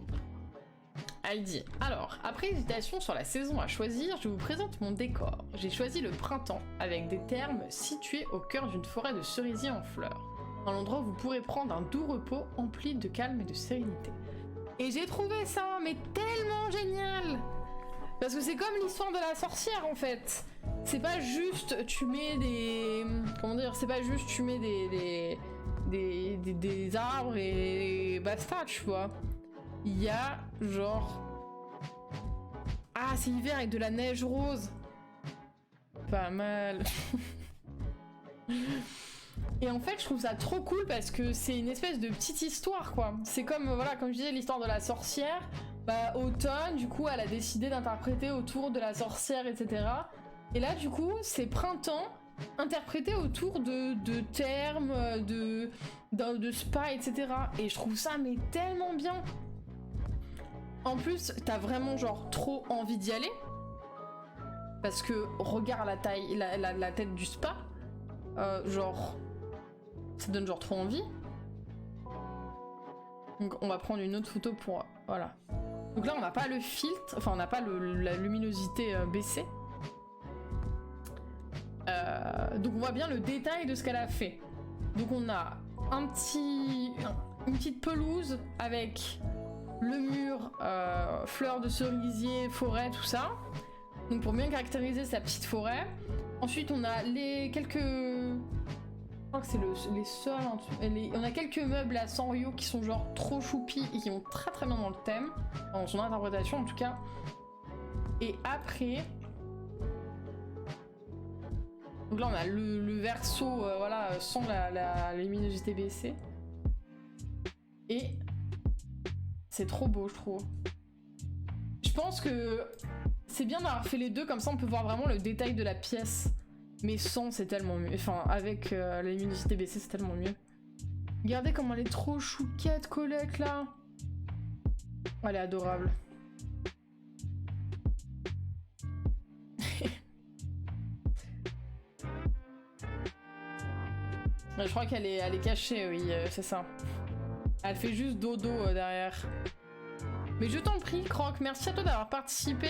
Elle dit, alors, après hésitation sur la saison à choisir, je vous présente mon décor. J'ai choisi le printemps, avec des thermes situés au cœur d'une forêt de cerisiers en fleurs. Un endroit où vous pourrez prendre un doux repos empli de calme et de sérénité. Et j'ai trouvé ça, mais tellement génial! Parce que c'est comme l'histoire de la sorcière, en fait. C'est pas juste, tu mets des... Comment dire? C'est pas juste, tu mets des arbres et basta, tu vois. Il y a genre... Ah, c'est l'hiver avec de la neige rose. Pas mal. Et en fait, je trouve ça trop cool parce que c'est une espèce de petite histoire, quoi. C'est comme, voilà, comme je disais, l'histoire de la sorcière. Bah, automne, du coup, elle a décidé d'interpréter autour de la sorcière, etc. Et là, du coup, c'est printemps, interprété autour de termes, de spa, etc. Et je trouve ça, mais tellement bien. En plus, t'as vraiment genre trop envie d'y aller. Parce que regarde la taille, la tête du spa. Genre, ça donne genre trop envie. Donc on va prendre une autre photo pour... Voilà. Donc là on n'a pas le filtre, enfin on n'a pas la luminosité baissée. Donc on voit bien le détail de ce qu'elle a fait. Donc on a une petite pelouse avec le mur, fleurs de cerisier, forêt, tout ça. Donc pour bien caractériser sa petite forêt. Ensuite on a quelques... Je crois que c'est les sols en dessous. On a quelques meubles à Sanrio qui sont genre trop choupis et qui vont très bien dans le thème. Dans son interprétation en tout cas. Et après... Donc là on a le verso voilà, sans la luminosité baissée. Et c'est trop beau je trouve. Je pense que c'est bien d'avoir fait les deux, comme ça on peut voir vraiment le détail de la pièce. Mais sans c'est tellement mieux. Enfin avec la luminosité baissée c'est tellement mieux. Regardez comment elle est trop chouquette Colette là. Elle est adorable. Je crois qu'elle est cachée, oui, c'est ça. Elle fait juste dodo derrière. Mais je t'en prie, Croc, merci à toi d'avoir participé.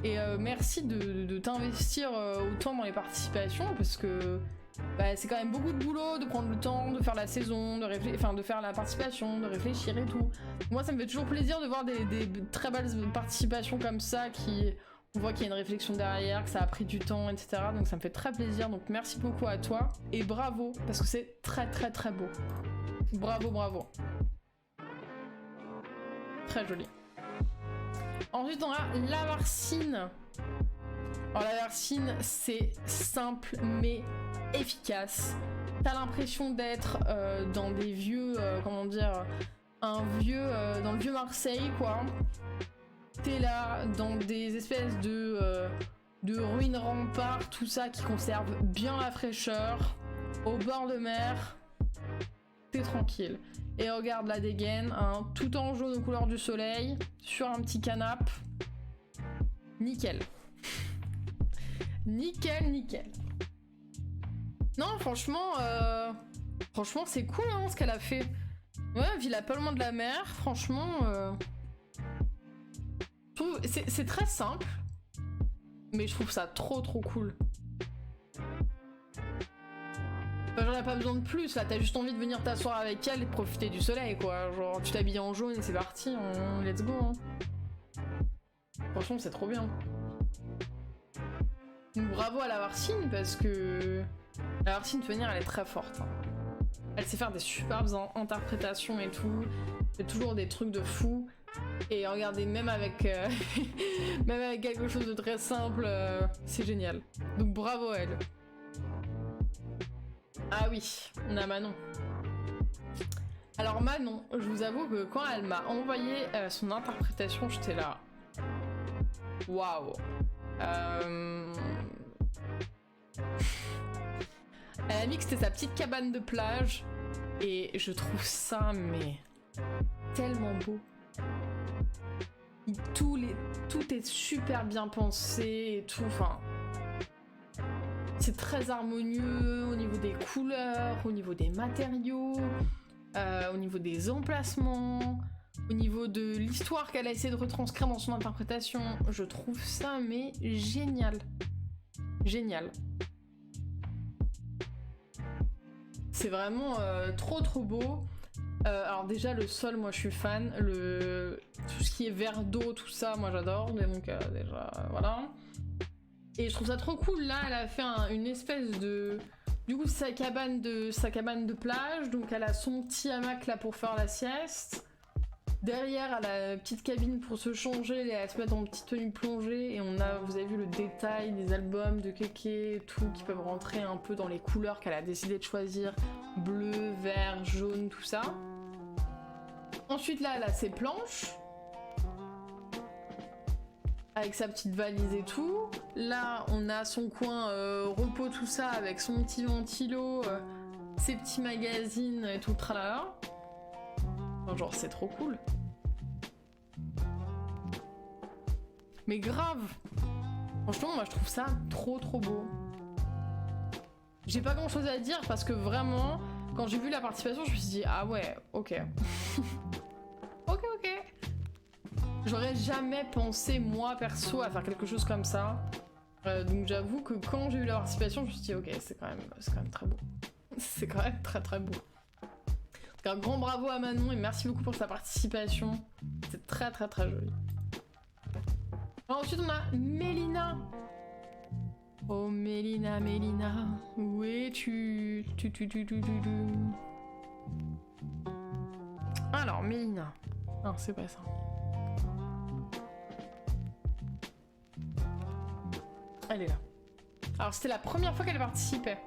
Et merci de t'investir autant dans les participations, parce que bah, c'est quand même beaucoup de boulot de prendre le temps de faire la saison, de faire la participation, de réfléchir et tout. Moi, ça me fait toujours plaisir de voir des très belles participations comme ça qui... On voit qu'il y a une réflexion derrière, que ça a pris du temps, etc. Donc ça me fait très plaisir. Donc merci beaucoup à toi. Et bravo, parce que c'est très très très beau. Bravo, bravo. Très joli. Ensuite, on a l'Avarcine. Alors l'Avarcine, c'est simple mais efficace. T'as l'impression d'être dans des vieux... comment dire... dans le vieux Marseille, quoi. T'es là dans des espèces de ruines remparts, tout ça qui conserve bien la fraîcheur, au bord de mer, t'es tranquille. Et regarde la dégaine, hein, tout en jaune aux couleurs du soleil, sur un petit canapé, nickel. Nickel, nickel. Non, franchement c'est cool hein, ce qu'elle a fait. Ouais, villa pas loin de la mer, franchement... C'est très simple, mais je trouve ça trop cool. J'en ai pas besoin de plus, là t'as juste envie de venir t'asseoir avec elle et de profiter du soleil quoi. Genre tu t'habilles en jaune et c'est parti, let's go hein. Franchement c'est trop bien. Donc, bravo à la Varcine parce que la Varcine venir elle est très forte. Hein. Elle sait faire des superbes interprétations et tout, fait toujours des trucs de fou. Et regardez, même avec même avec quelque chose de très simple, c'est génial. Donc bravo à elle. Ah oui, on a Manon. Alors Manon, je vous avoue que quand elle m'a envoyé son interprétation, j'étais là. Waouh. Elle a mis que c'était sa petite cabane de plage. Et je trouve ça, mais tellement beau. Tout est super bien pensé et tout, enfin... C'est très harmonieux au niveau des couleurs, au niveau des matériaux, au niveau des emplacements, au niveau de l'histoire qu'elle a essayé de retranscrire dans son interprétation. Je trouve ça, mais génial. Génial. C'est vraiment trop beau. Alors déjà le sol, moi je suis fan. Tout ce qui est verre d'eau, tout ça, moi j'adore. Donc déjà voilà. Et je trouve ça trop cool. Là, elle a fait une espèce de... Du coup, sa cabane de plage. Donc elle a son petit hamac là pour faire la sieste. Derrière, elle a la petite cabine pour se changer et elle se met en petite tenue plongée. Et vous avez vu le détail des albums de Kéké et tout qui peuvent rentrer un peu dans les couleurs qu'elle a décidé de choisir. Bleu, vert, jaune, tout ça. Ensuite là, elle a ses planches. Avec sa petite valise et tout. Là, on a son coin repos, tout ça, avec son petit ventilo, ses petits magazines et tout, tralala. Enfin, genre, c'est trop cool. Mais grave. Franchement, moi, je trouve ça trop beau. J'ai pas grand chose à dire parce que vraiment, quand j'ai vu la participation, je me suis dit, ah ouais, ok. ok. J'aurais jamais pensé, moi, perso, à faire quelque chose comme ça. Donc j'avoue que quand j'ai eu la participation, je me suis dit, ok, c'est quand même très beau. C'est quand même très beau. Donc un grand bravo à Manon et merci beaucoup pour sa participation. C'est très joli. Alors, ensuite, on a Mélina. Oh Mélina, où es-tu? Alors Mélina. Non, c'est pas ça. Elle est là. Alors c'était la première fois qu'elle participait.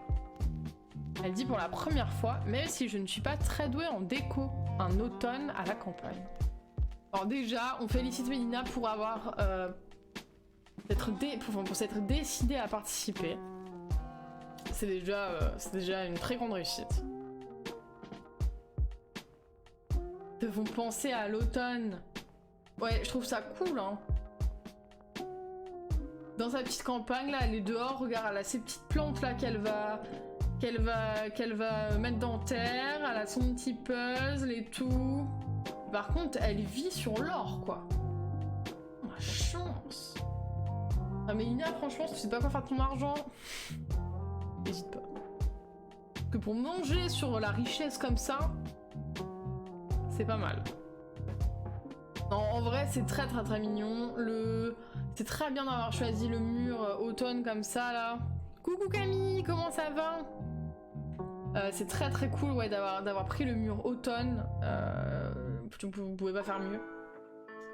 Elle dit pour la première fois, même si je ne suis pas très douée en déco, un automne à la campagne. Alors déjà, on félicite Mélina pour avoir pour s'être décidée à participer. C'est déjà une très grande réussite. Devons penser à l'automne. Ouais, je trouve ça cool, hein. Dans sa petite campagne, là, elle est dehors, regarde, elle a ces petites plantes là qu'elle va mettre dans terre, elle a son petit puzzle et tout. Par contre, elle vit sur l'or, quoi. Oh, la chance. Ah, Mélina, franchement, si tu sais pas quoi faire de ton argent, n'hésite pas. Parce que pour manger sur la richesse comme ça, c'est pas mal. Non, en vrai, c'est très mignon. C'est très bien d'avoir choisi le mur automne comme ça, là. Coucou Camille, comment ça va? C'est très cool, ouais, d'avoir pris le mur automne. Vous pouvez pas faire mieux.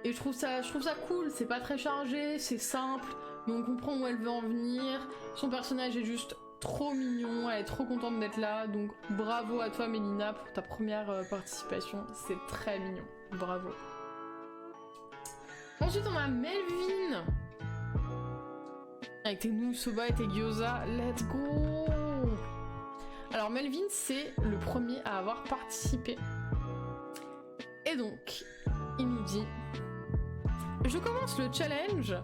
Et je trouve ça cool, c'est pas très chargé, c'est simple, mais on comprend où elle veut en venir. Son personnage est juste trop mignon, elle est trop contente d'être là, donc bravo à toi Mélina pour ta première participation, c'est très mignon, bravo. Ensuite on a Melvin avec tes nouilles soba et tes gyoza, let's go. Alors Melvin c'est le premier à avoir participé. Et donc, il nous dit: je commence le challenge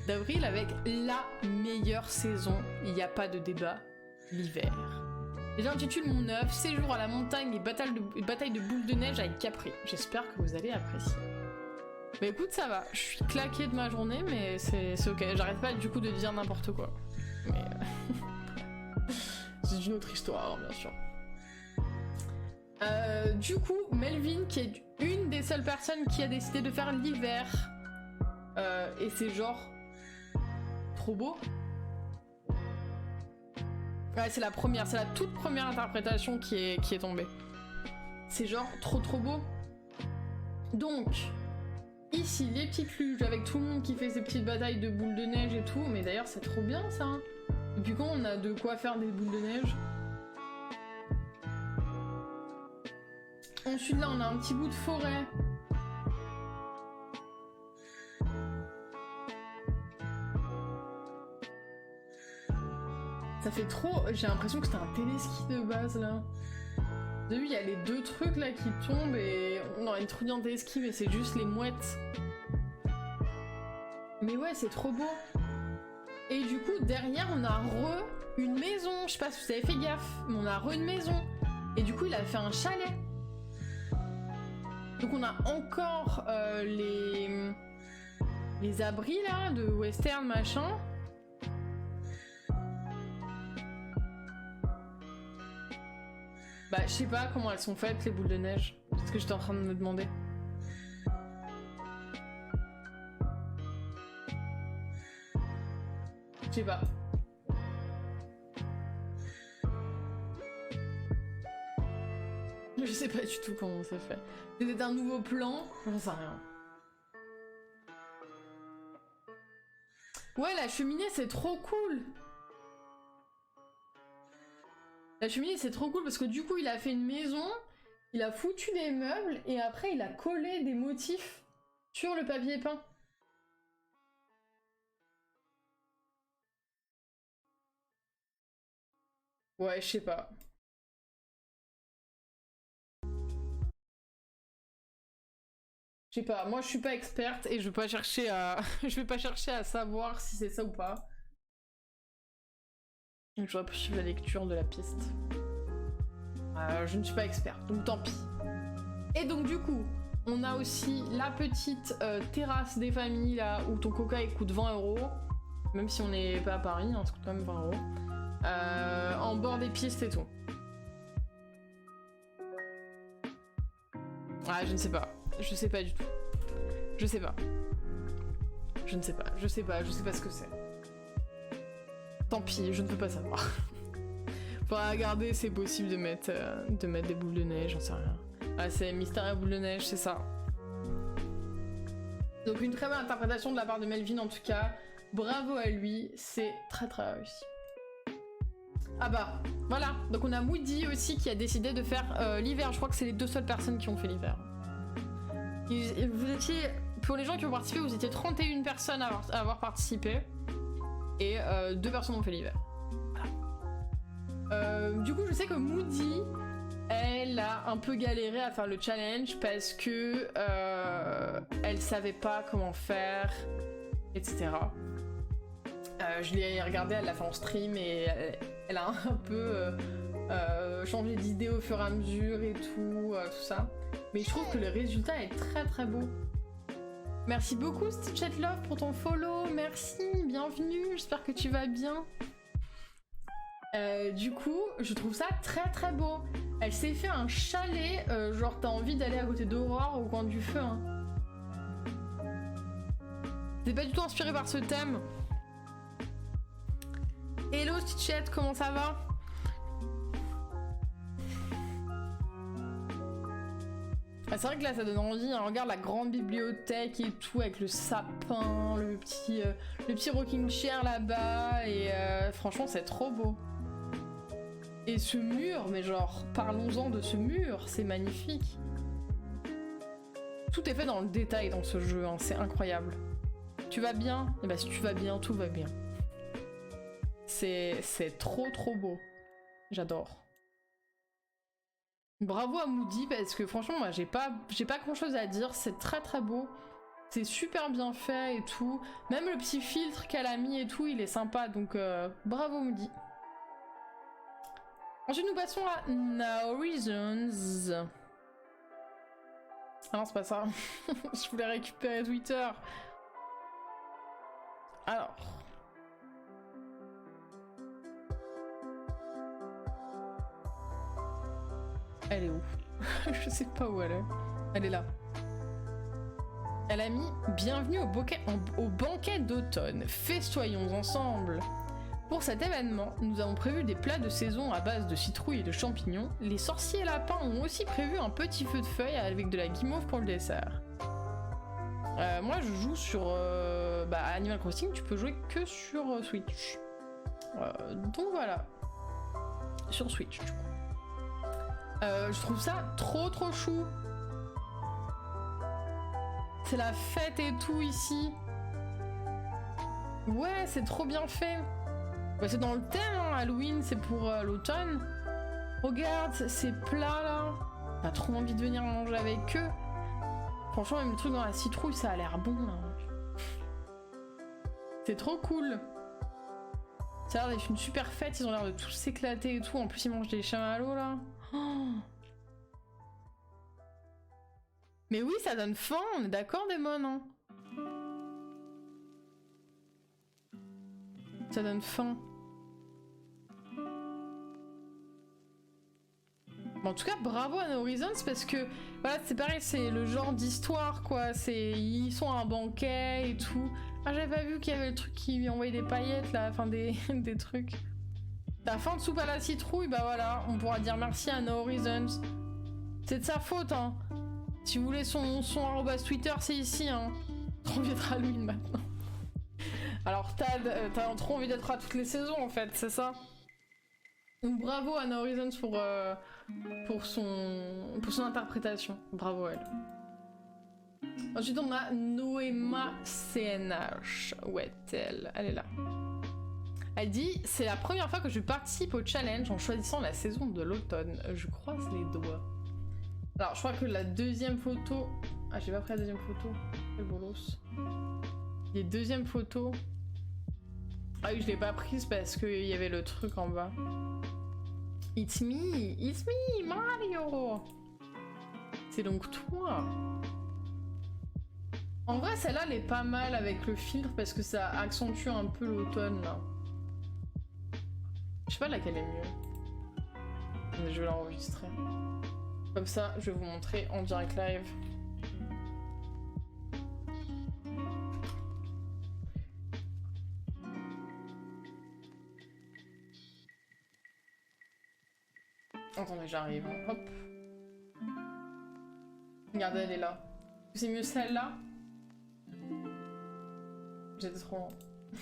d'avril avec la meilleure saison, il n'y a pas de débat, l'hiver. J'intitule mon œuvre Séjour à la montagne et bataille de boules de neige avec Capri. J'espère que vous allez apprécier. Mais écoute, ça va, je suis claquée de ma journée, mais c'est ok. J'arrête pas du coup de dire n'importe quoi. Mais c'est une autre histoire, hein, bien sûr. Du coup, Melvin, qui est une des seules personnes qui a décidé de faire l'hiver, et c'est genre trop beau. Ouais, c'est la toute première interprétation qui est tombée. C'est genre trop beau. Donc, ici, les petites luges avec tout le monde qui fait ses petites batailles de boules de neige et tout. Mais d'ailleurs, c'est trop bien ça. Hein. Depuis quand on a de quoi faire des boules de neige? Ensuite, là, on a un petit bout de forêt. Ça fait trop... J'ai l'impression que c'était un téléski de base, là. Vous avez vu, il y a les deux trucs, là, qui tombent et... On aurait trop dit un téléski, mais c'est juste les mouettes. Mais ouais, c'est trop beau. Et du coup, derrière, on a une maison. Je sais pas si vous avez fait gaffe, mais on a une maison. Et du coup, il a fait un chalet. Donc on a encore les abris là de western machin. Bah je sais pas comment elles sont faites les boules de neige. C'est ce que j'étais en train de me demander. Je sais pas. Je sais pas du tout comment ça fait. C'était un nouveau plan, j'en sais rien. Ouais, la cheminée, c'est trop cool. La cheminée, c'est trop cool parce que du coup, il a fait une maison, il a foutu des meubles et après, il a collé des motifs sur le papier peint. Ouais, je sais pas. Je sais pas, moi je suis pas experte et je vais pas chercher à je vais pas chercher à savoir si c'est ça ou pas. Je dois suivre la lecture de la piste. Je ne suis pas experte, donc tant pis. Et donc du coup, on a aussi la petite terrasse des familles là où ton coca il coûte 20 €. Même si on n'est pas à Paris, hein, ça coûte quand même 20 €. En bord des pistes et tout. Je ne sais pas. Je sais pas du tout. Je sais pas. Je ne sais pas. Je sais pas ce que c'est. Tant pis, je ne peux pas savoir. Faudra regarder, c'est possible de mettre des boules de neige, j'en sais rien. Ah, c'est Mystère et boule de neige, c'est ça. Donc une très bonne interprétation de la part de Melvin en tout cas. Bravo à lui, c'est très réussi. Ah bah, voilà. Donc on a Moody aussi qui a décidé de faire l'hiver. Je crois que c'est les 2 seules personnes qui ont fait l'hiver. Vous étiez, pour les gens qui ont participé, vous étiez 31 personnes à avoir participé. Et 2 personnes ont fait l'hiver. Voilà. Du coup, je sais que Moody, elle a un peu galéré à faire le challenge parce que elle savait pas comment faire, etc. Je l'ai regardé, elle l'a fait en stream et elle a un peu changé d'idée au fur et à mesure et tout ça. Mais je trouve que le résultat est très très beau. Merci beaucoup Stitchet Love pour ton follow, merci, bienvenue, j'espère que tu vas bien. Du coup, je trouve ça très très beau. Elle s'est fait un chalet, genre t'as envie d'aller à côté d'Aurore au coin du feu. Hein. C'est pas du tout inspiré par ce thème. Hello Stitchet, comment ça va? Ah, c'est vrai que là ça donne envie, hein. Regarde la grande bibliothèque et tout avec le sapin, le petit rocking chair là-bas et franchement c'est trop beau. Et ce mur, mais genre parlons-en de ce mur, c'est magnifique. Tout est fait dans le détail dans ce jeu, hein. C'est incroyable. Tu vas bien? Et bah si tu vas bien, tout va bien. C'est trop trop beau. J'adore. Bravo à Moody parce que franchement moi j'ai pas grand chose à dire, c'est très très beau. C'est super bien fait et tout. Même le petit filtre qu'elle a mis et tout, il est sympa donc bravo Moody. Ensuite nous passons à No Reasons. Ah non c'est pas ça. Je voulais récupérer Twitter. Alors... Elle est où? Je sais pas où elle est. Elle est là. Elle a mis « Bienvenue au banquet d'automne. Festoyons ensemble !» Pour cet événement, nous avons prévu des plats de saison à base de citrouilles et de champignons. Les sorciers lapins ont aussi prévu un petit feu de feuilles avec de la guimauve pour le dessert. Moi je joue sur Animal Crossing, tu peux jouer que sur Switch. Donc voilà. Sur Switch du coup. Je trouve ça trop trop chou. C'est la fête et tout ici. Ouais, c'est trop bien fait. Bah, c'est dans le thème, hein. Halloween, c'est pour l'automne. Regarde ces plats là. T'as trop envie de venir manger avec eux. Franchement, même le truc dans la citrouille, ça a l'air bon là. C'est trop cool. Ça a l'air d'être une super fête, ils ont l'air de tous s'éclater et tout. En plus, ils mangent des chamallows là. Oh. Mais oui, ça donne faim, on est d'accord, Démon, hein. Ça donne faim. Bon, en tout cas, bravo à No Reasons parce que voilà, c'est pareil, c'est le genre d'histoire quoi. C'est ils sont à un banquet et tout. Ah, j'avais pas vu qu'il y avait le truc qui lui envoyait des paillettes là, enfin des trucs. T'as faim de soupe à la citrouille, bah voilà, on pourra dire merci à No Reasons. C'est de sa faute, hein. Si vous voulez son arrobas Twitter, c'est ici, hein. Trop envie d'être Halloween maintenant. Alors t'as trop envie d'être à toutes les saisons en fait, c'est ça? Donc bravo à No Reasons pour son interprétation. Bravo à elle. Ensuite on a Noéma CNH. Ouais, elle est là. Elle dit « C'est la première fois que je participe au challenge en choisissant la saison de l'automne. Je croise les doigts. » Alors, je crois que la deuxième photo... Ah, j'ai pas pris la deuxième photo. Quel bolos. Les deuxièmes photos... Ah oui, je l'ai pas prise parce qu'il y avait le truc en bas. It's me, Mario. C'est donc toi. En vrai, celle-là, elle est pas mal avec le filtre parce que ça accentue un peu l'automne, là. Je sais pas laquelle est mieux. Mais je vais l'enregistrer. Comme ça, je vais vous montrer en direct live. Attendez, j'arrive. Hop. Regardez, elle est là. C'est mieux celle-là? J'étais trop...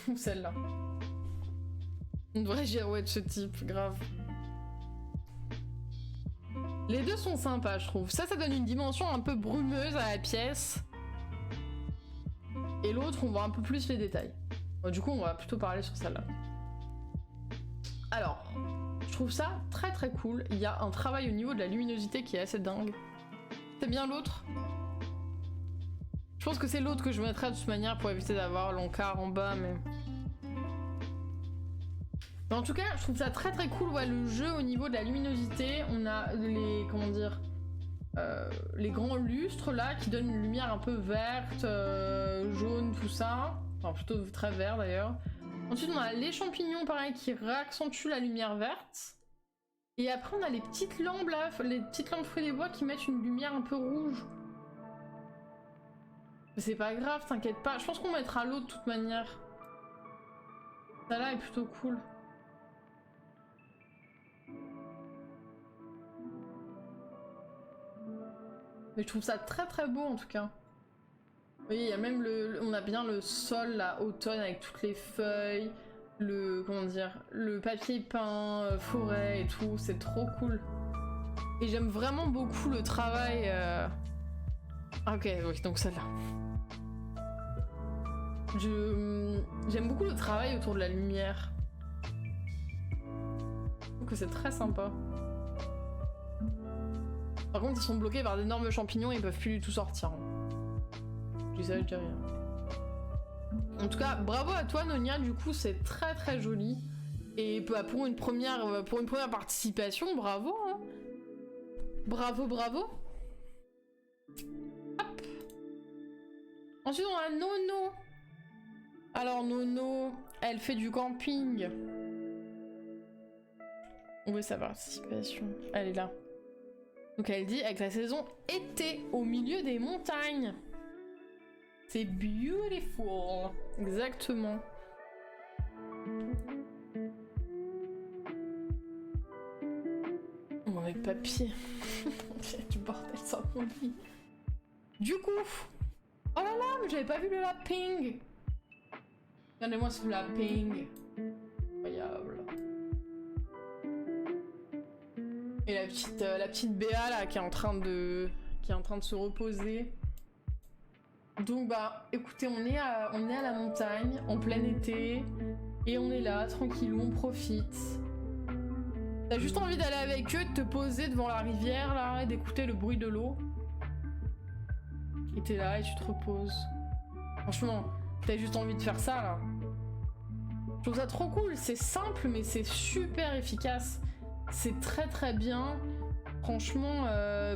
Ou celle-là. Une vraie girouette de ce type, grave. Les deux sont sympas, je trouve. Ça donne une dimension un peu brumeuse à la pièce. Et l'autre, on voit un peu plus les détails. Bon, du coup, on va plutôt parler sur celle-là. Alors, je trouve ça très très cool. Il y a un travail au niveau de la luminosité qui est assez dingue. C'est bien l'autre. Je pense que c'est l'autre que je mettrai de toute manière pour éviter d'avoir l'encart en bas, mais... En tout cas, je trouve ça très très cool, ouais, le jeu au niveau de la luminosité. On a les, comment dire, les grands lustres là qui donnent une lumière un peu verte, jaune, tout ça. Enfin, plutôt très vert d'ailleurs. Ensuite, on a les champignons, pareil, qui réaccentuent la lumière verte. Et après, on a les petites lampes là, les petites lampes fruits des bois qui mettent une lumière un peu rouge. Mais c'est pas grave, t'inquiète pas. Je pense qu'on mettra l'autre de toute manière. Celle-là est plutôt cool. Mais je trouve ça très très beau en tout cas. Vous voyez, il y a même on a bien le sol là, automne avec toutes les feuilles, comment dire, le papier peint, forêt et tout, c'est trop cool. Et j'aime vraiment beaucoup le travail. Ah, ok, oui, donc celle-là. J'aime beaucoup le travail autour de la lumière. Je trouve que c'est très sympa. Par contre, ils sont bloqués par d'énormes champignons et ils peuvent plus du tout sortir. Je dis ça, je dis rien. En tout cas, bravo à toi, Nonia, du coup, c'est très très joli. Et bah, pour une première participation, bravo. Hein. Bravo, bravo. Hop. Ensuite, on a Nono. Alors, Nono, elle fait du camping. Où est sa participation? Elle est là. Donc elle dit avec la saison été au milieu des montagnes. C'est beautiful. Exactement. Oh mais papier. Il du bordel sur mon lit. Du coup. Oh là là, mais j'avais pas vu le lapping. Regardez-moi ce lapping. Incroyable. Et la petite Béa là qui est en train de se reposer. Donc bah écoutez, on est à la montagne en plein été et on est là tranquillou, on profite. T'as juste envie d'aller avec eux, de te poser devant la rivière là et d'écouter le bruit de l'eau. Et t'es là et tu te reposes. Franchement, t'as juste envie de faire ça là. Je trouve ça trop cool, c'est simple mais c'est super efficace. C'est très très bien. Franchement,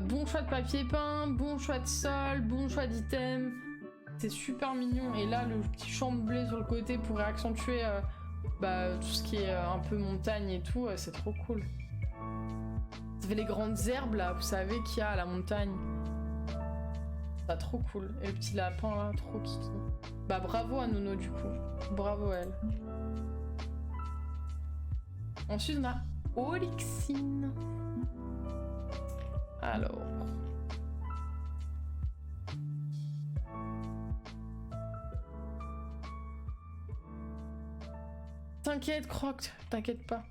bon choix de papier peint, bon choix de sol, bon choix d'items. C'est super mignon. Et là, le petit champ de blé sur le côté pour accentuer tout ce qui est un peu montagne et tout, c'est trop cool. Ça fait les grandes herbes là, vous savez qu'il y a à la montagne. C'est trop cool. Et le petit lapin là, trop kiki. Bah bravo à Nono du coup. Bravo à elle. Ensuite on a Olixine. Alors. T'inquiète, Croc, t'inquiète pas.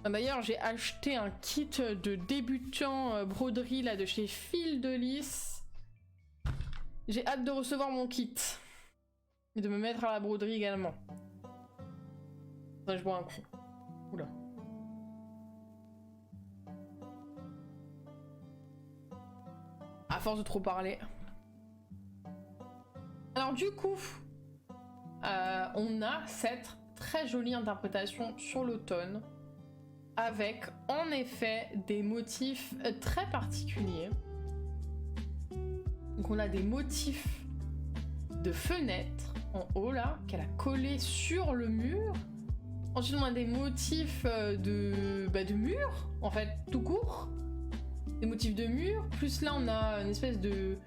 D'ailleurs, j'ai acheté un kit de débutant broderie là de chez Fil de Lys. J'ai hâte de recevoir mon kit. Et de me mettre à la broderie également. Ça, je bois un coup. Oula. À force de trop parler. Alors du coup, on a cette très jolie interprétation sur l'automne avec en effet des motifs très particuliers. Donc on a des motifs de fenêtres en haut là qu'elle a collé sur le mur. Ensuite on a des motifs de mur en fait tout court. Des motifs de mur, plus là on a une espèce de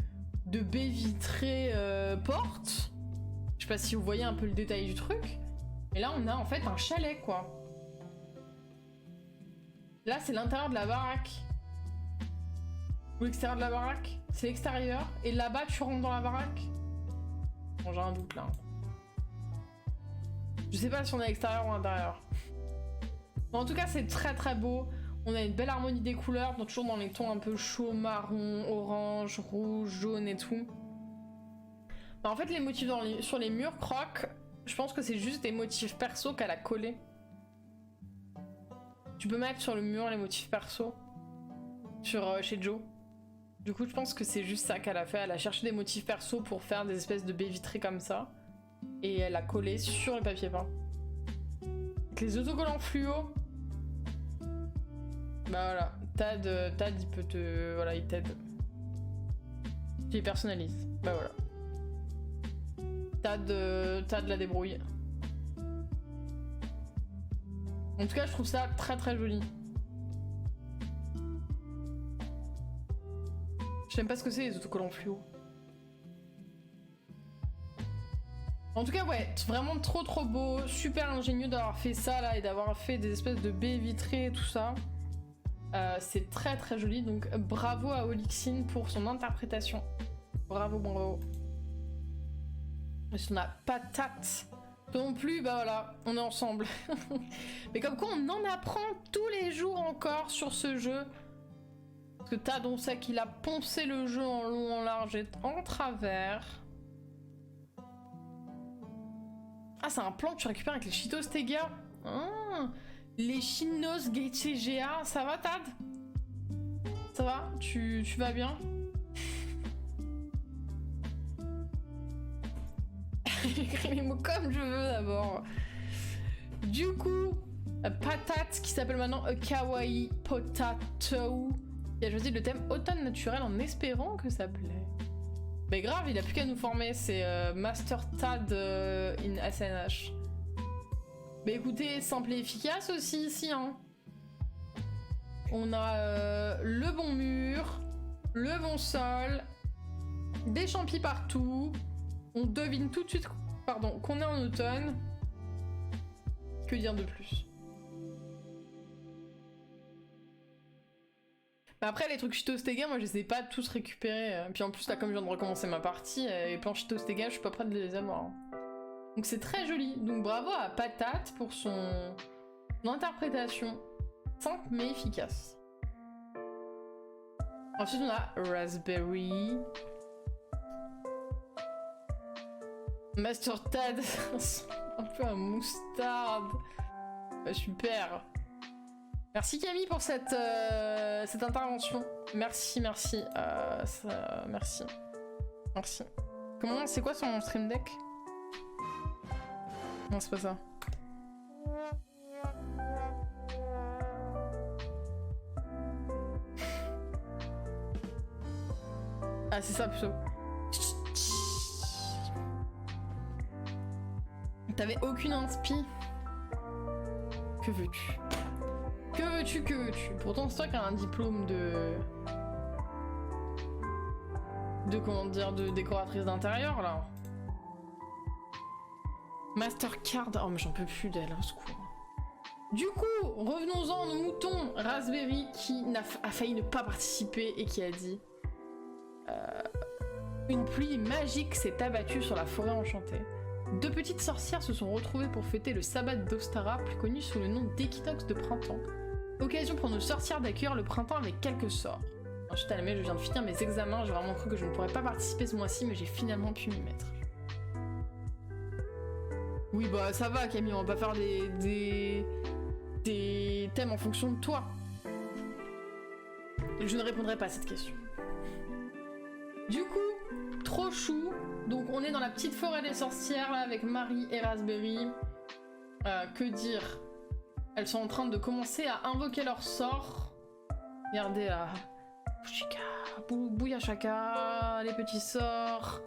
baie vitrée porte. Je sais pas si vous voyez un peu le détail du truc. Et là on a en fait un chalet quoi. Là c'est l'intérieur de la baraque. Ou l'extérieur de la baraque. C'est l'extérieur. Et là-bas tu rentres dans la baraque. Bon j'ai un doute là. Je sais pas si on est à l'extérieur ou à l'intérieur. En tout cas, c'est très très beau. On a une belle harmonie des couleurs, donc toujours dans les tons un peu chaud, marron, orange, rouge, jaune et tout. Bah, en fait, les motifs sur les murs, Croc, je pense que c'est juste des motifs perso qu'elle a collés. Tu peux mettre sur le mur les motifs perso chez Joe. Du coup, je pense que c'est juste ça qu'elle a fait. Elle a cherché des motifs perso pour faire des espèces de baies vitrées comme ça. Et elle a collé sur le papier peint. Avec les autocollants fluo. Bah voilà, Tad il peut te... Voilà, il t'aide. Tu les personnalises. Bah voilà. Tad la débrouille. En tout cas, je trouve ça très très joli. Je sais même pas ce que c'est les autocollants fluo. En tout cas, ouais, vraiment trop trop beau. Super ingénieux d'avoir fait ça là et d'avoir fait des espèces de baies vitrées et tout ça. C'est très très joli, donc bravo à Olixine pour son interprétation. Bravo, bravo. Et si on a patate non plus, bah voilà, on est ensemble. Mais comme quoi on en apprend tous les jours encore sur ce jeu. Parce que Tad, on sait qu'il a poncé le jeu en long, en large et en travers. Ah, c'est un plan que tu récupères avec les Cheetos Tega. Ah, les Chinos GTGA, ça va Tad? Ça va? Tu vas bien? J'écris les mots comme je veux d'abord. Du coup, patate qui s'appelle maintenant A Kawaii Potato. Il a choisi le thème automne naturel en espérant que ça plaît. Mais grave, il a plus qu'à nous former, c'est Master Tad in SNH. Mais écoutez, simple et efficace aussi ici, hein. On a le bon mur, le bon sol, des champis partout. On devine tout de suite, pardon, qu'on est en automne. Que dire de plus? Bah après, les trucs Cheetos Tega, moi je les ai pas tous récupérés. Puis en plus, là, comme je viens de recommencer ma partie, les plans Cheetos Tega, je suis pas prête de les avoir. Donc c'est très joli. Donc bravo à Patate pour son interprétation simple mais efficace. Ensuite, on a Raspberry. Master Tad, un peu un moustarde. Bah, super. Merci Camille pour cette intervention. Merci. Merci. Comment, c'est quoi son stream deck? Non, c'est pas ça. Ah, c'est ça plutôt. T'avais aucune inspi. Que veux-tu? Que veux-tu? Pourtant, c'est toi qui as un diplôme de comment dire, de décoratrice d'intérieur, là. Mastercard. Oh, mais j'en peux plus d'elle, au secours. Du coup, revenons-en aux moutons. Raspberry qui a failli ne pas participer et qui a dit... Une pluie magique s'est abattue sur la forêt enchantée. Deux petites sorcières se sont retrouvées pour fêter le sabbat d'Ostara, plus connu sous le nom d'équinoxe de printemps. Occasion pour nos sorcières d'accueillir le printemps avec quelques sorts. Ensuite à la maison, je viens de finir mes examens, j'ai vraiment cru que je ne pourrais pas participer ce mois-ci, mais j'ai finalement pu m'y mettre. Oui bah ça va Camille, on va pas faire des thèmes en fonction de toi. Je ne répondrai pas à cette question. Du coup, trop chou. Donc on est dans la petite forêt des sorcières là avec Marie et Raspberry. Que dire? Elles sont en train de commencer à invoquer leur sort. Regardez là. Bouchika, Bouyachaka, les petits sorts.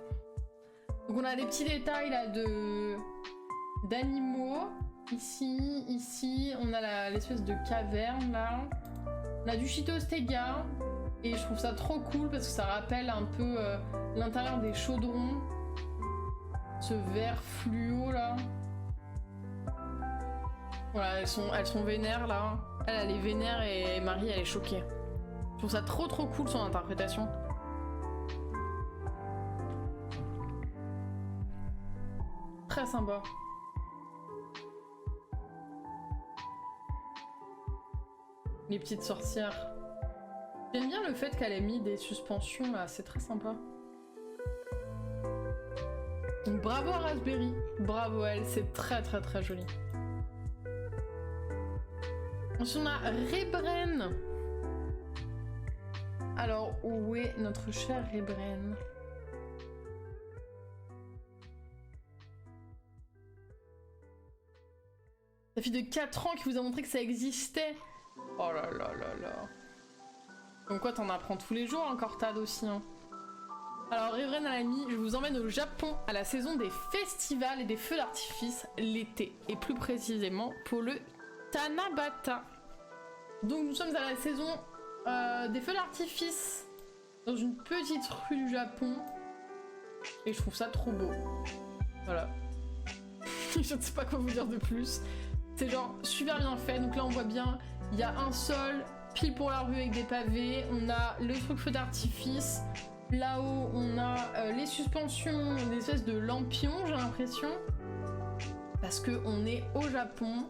Donc on a des petits détails là d'animaux. Ici, on a l'espèce de caverne là. On a du Cheetos Tega. Et je trouve ça trop cool parce que ça rappelle un peu l'intérieur des chaudrons. Ce vert fluo là. Voilà, elles sont vénères là. Elle est vénère et Marie elle est choquée. Je trouve ça trop cool son interprétation. Très sympa. Les petites sorcières. J'aime bien le fait qu'elle ait mis des suspensions là, c'est très sympa. Donc bravo à Raspberry, bravo à elle, c'est très très très joli. Ensuite on a Rebren. Alors où est notre cher Rebren? La fille de 4 ans qui vous a montré que ça existait. Oh là là là là. Donc quoi, t'en apprends tous les jours en Cortade aussi, hein. Alors, Rebren à l'ami, je vous emmène au Japon à la saison des festivals et des feux d'artifice l'été. Et plus précisément pour le Tanabata. Donc nous sommes à la saison des feux d'artifice dans une petite rue du Japon. Et je trouve ça trop beau. Voilà. Je ne sais pas quoi vous dire de plus. C'est genre super bien fait. Donc là on voit bien, il y a un sol pile pour la rue avec des pavés. On a le truc feu d'artifice. Là-haut on a les suspensions, des espèces de lampions j'ai l'impression. Parce que on est au Japon.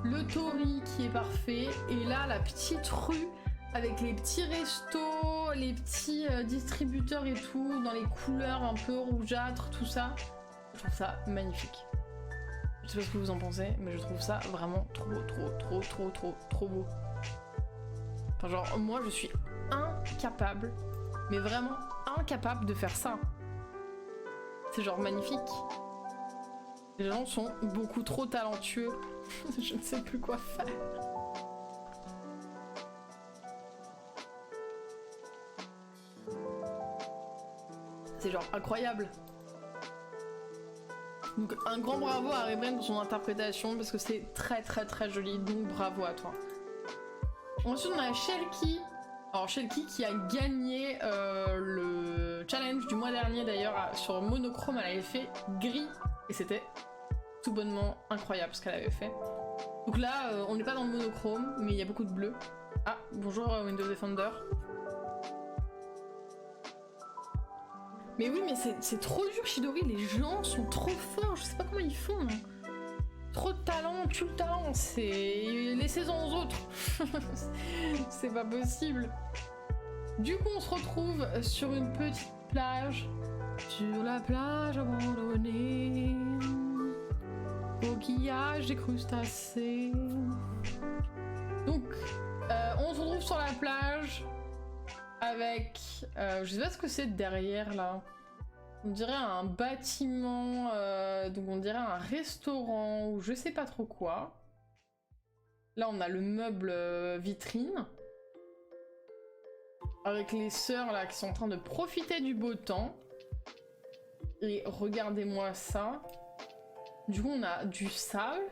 Le tori qui est parfait. Et là la petite rue avec les petits restos, les petits distributeurs et tout. Dans les couleurs un peu rougeâtres, tout ça. Je trouve ça magnifique. Je sais pas ce que vous en pensez, mais je trouve ça vraiment trop beau. Enfin genre, moi je suis incapable, mais vraiment incapable de faire ça. C'est genre magnifique. Les gens sont beaucoup trop talentueux. Je ne sais plus quoi faire. C'est genre incroyable. Donc un grand bravo à Rebren pour son interprétation parce que c'est très très très joli, donc bravo à toi. Ensuite on a Shelky. Alors Shelky qui a gagné le challenge du mois dernier d'ailleurs sur Monochrome, elle avait fait gris et c'était tout bonnement incroyable ce qu'elle avait fait. Donc là on n'est pas dans le monochrome mais il y a beaucoup de bleu. Ah bonjour Windows Defender. Mais oui, mais c'est trop dur, Chidori, les gens sont trop forts, je sais pas comment ils font. Hein. Trop de talent, tue le talent, c'est... Laissez-en aux autres. C'est pas possible. Du coup, on se retrouve sur une petite plage. Sur la plage abandonnée. Coquillages et crustacés. Donc, on se retrouve sur la plage. Avec, je sais pas ce que c'est derrière là. On dirait un bâtiment, donc on dirait un restaurant ou je sais pas trop quoi. Là on a le meuble vitrine. Avec les sœurs là qui sont en train de profiter du beau temps. Et regardez-moi ça. Du coup on a du sable.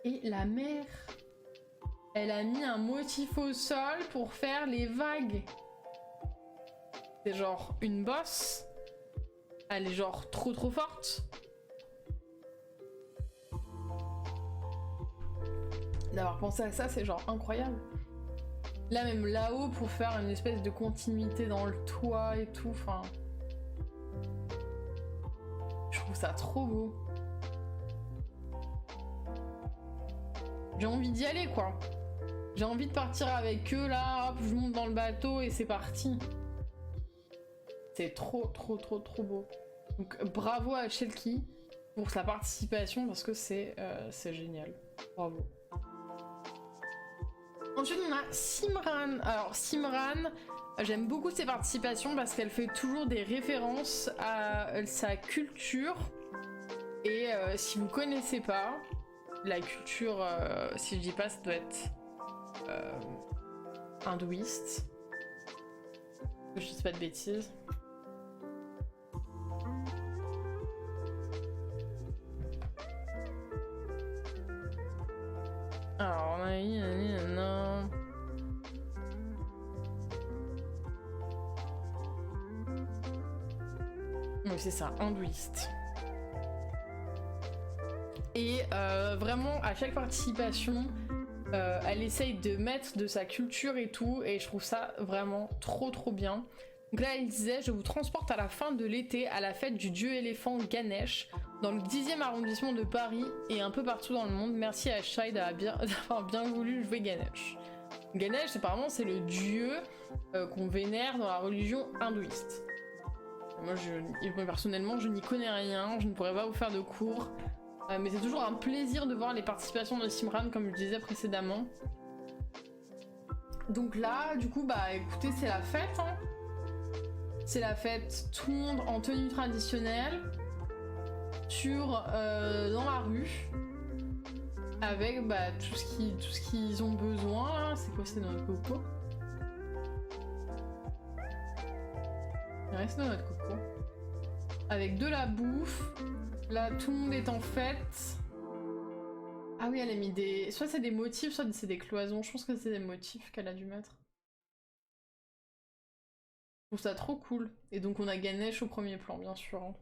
Et la mer. Elle a mis un motif au sol pour faire les vagues. C'est genre une bosse. Elle est genre trop forte. D'avoir pensé à ça, c'est genre incroyable. Là même là-haut pour faire une espèce de continuité dans le toit et tout. Enfin, je trouve ça trop beau. J'ai envie d'y aller quoi. J'ai envie de partir avec eux là, hop, je monte dans le bateau et c'est parti. C'est trop beau. Donc bravo à Shelky pour sa participation parce que c'est génial. Bravo. Ensuite on a Simran. Alors Simran, j'aime beaucoup ses participations parce qu'elle fait toujours des références à sa culture. Et si vous connaissez pas, la culture, si je dis pas, ça doit être... hindouiste. Je dis pas de bêtises. Alors, on a non. Oui, c'est ça, hindouiste. Et vraiment, à chaque participation, elle essaye de mettre de sa culture et tout, et je trouve ça vraiment trop bien. Donc là, elle disait, je vous transporte à la fin de l'été à la fête du dieu éléphant Ganesh, dans le 10e arrondissement de Paris et un peu partout dans le monde. Merci à Shai d'avoir bien voulu jouer Ganesh. Ganesh, apparemment, c'est le dieu qu'on vénère dans la religion hindouiste. Moi, personnellement, je n'y connais rien, je ne pourrais pas vous faire de cours. Mais c'est toujours un plaisir de voir les participations de Simran, comme je disais précédemment. Donc là, du coup, bah écoutez, c'est la fête. Hein. C'est la fête, tout le monde en tenue traditionnelle, dans la rue, avec bah, tout ce qu'ils ont besoin. C'est quoi, c'est dans notre coco? Reste dans notre coco. Avec de la bouffe. Là, tout le monde est en fête. Ah oui, elle a mis des... Soit c'est des motifs, soit c'est des cloisons. Je pense que c'est des motifs qu'elle a dû mettre. Je trouve ça trop cool. Et donc on a Ganesh au premier plan, bien sûr. Hein.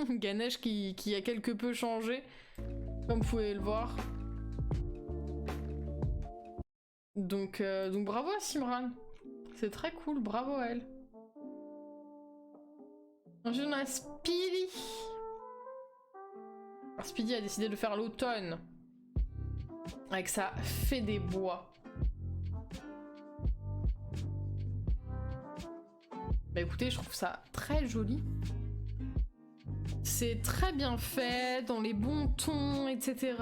Ganesh qui a quelque peu changé, comme vous pouvez le voir. Donc bravo à Simran. C'est très cool, bravo à elle. Ensuite on a Speedy. Alors Speedy a décidé de faire l'automne avec sa fée des bois. Bah écoutez, je trouve ça très joli. C'est très bien fait, dans les bons tons, etc.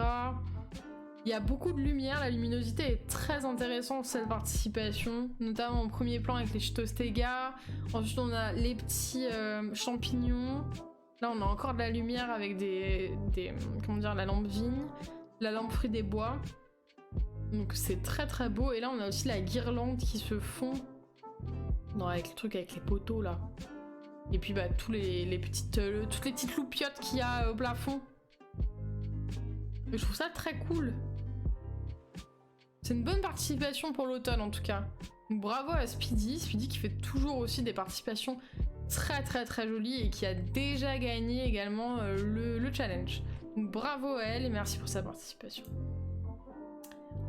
Il y a beaucoup de lumière, la luminosité est très intéressante cette participation, notamment en premier plan avec les Chitostega. Ensuite on a les petits champignons. Là on a encore de la lumière avec comment dire, la lampe vigne, la lampe fruit des bois. Donc c'est très très beau. Et là on a aussi la guirlande qui se fond. Non, avec le truc avec les poteaux là. Et puis bah toutes les petites loupiottes qu'il y a au plafond. Et je trouve ça très cool. C'est une bonne participation pour l'automne en tout cas. Donc, bravo à Speedy qui fait toujours aussi des participations très très très jolies et qui a déjà gagné également le challenge. Donc bravo à elle et merci pour sa participation.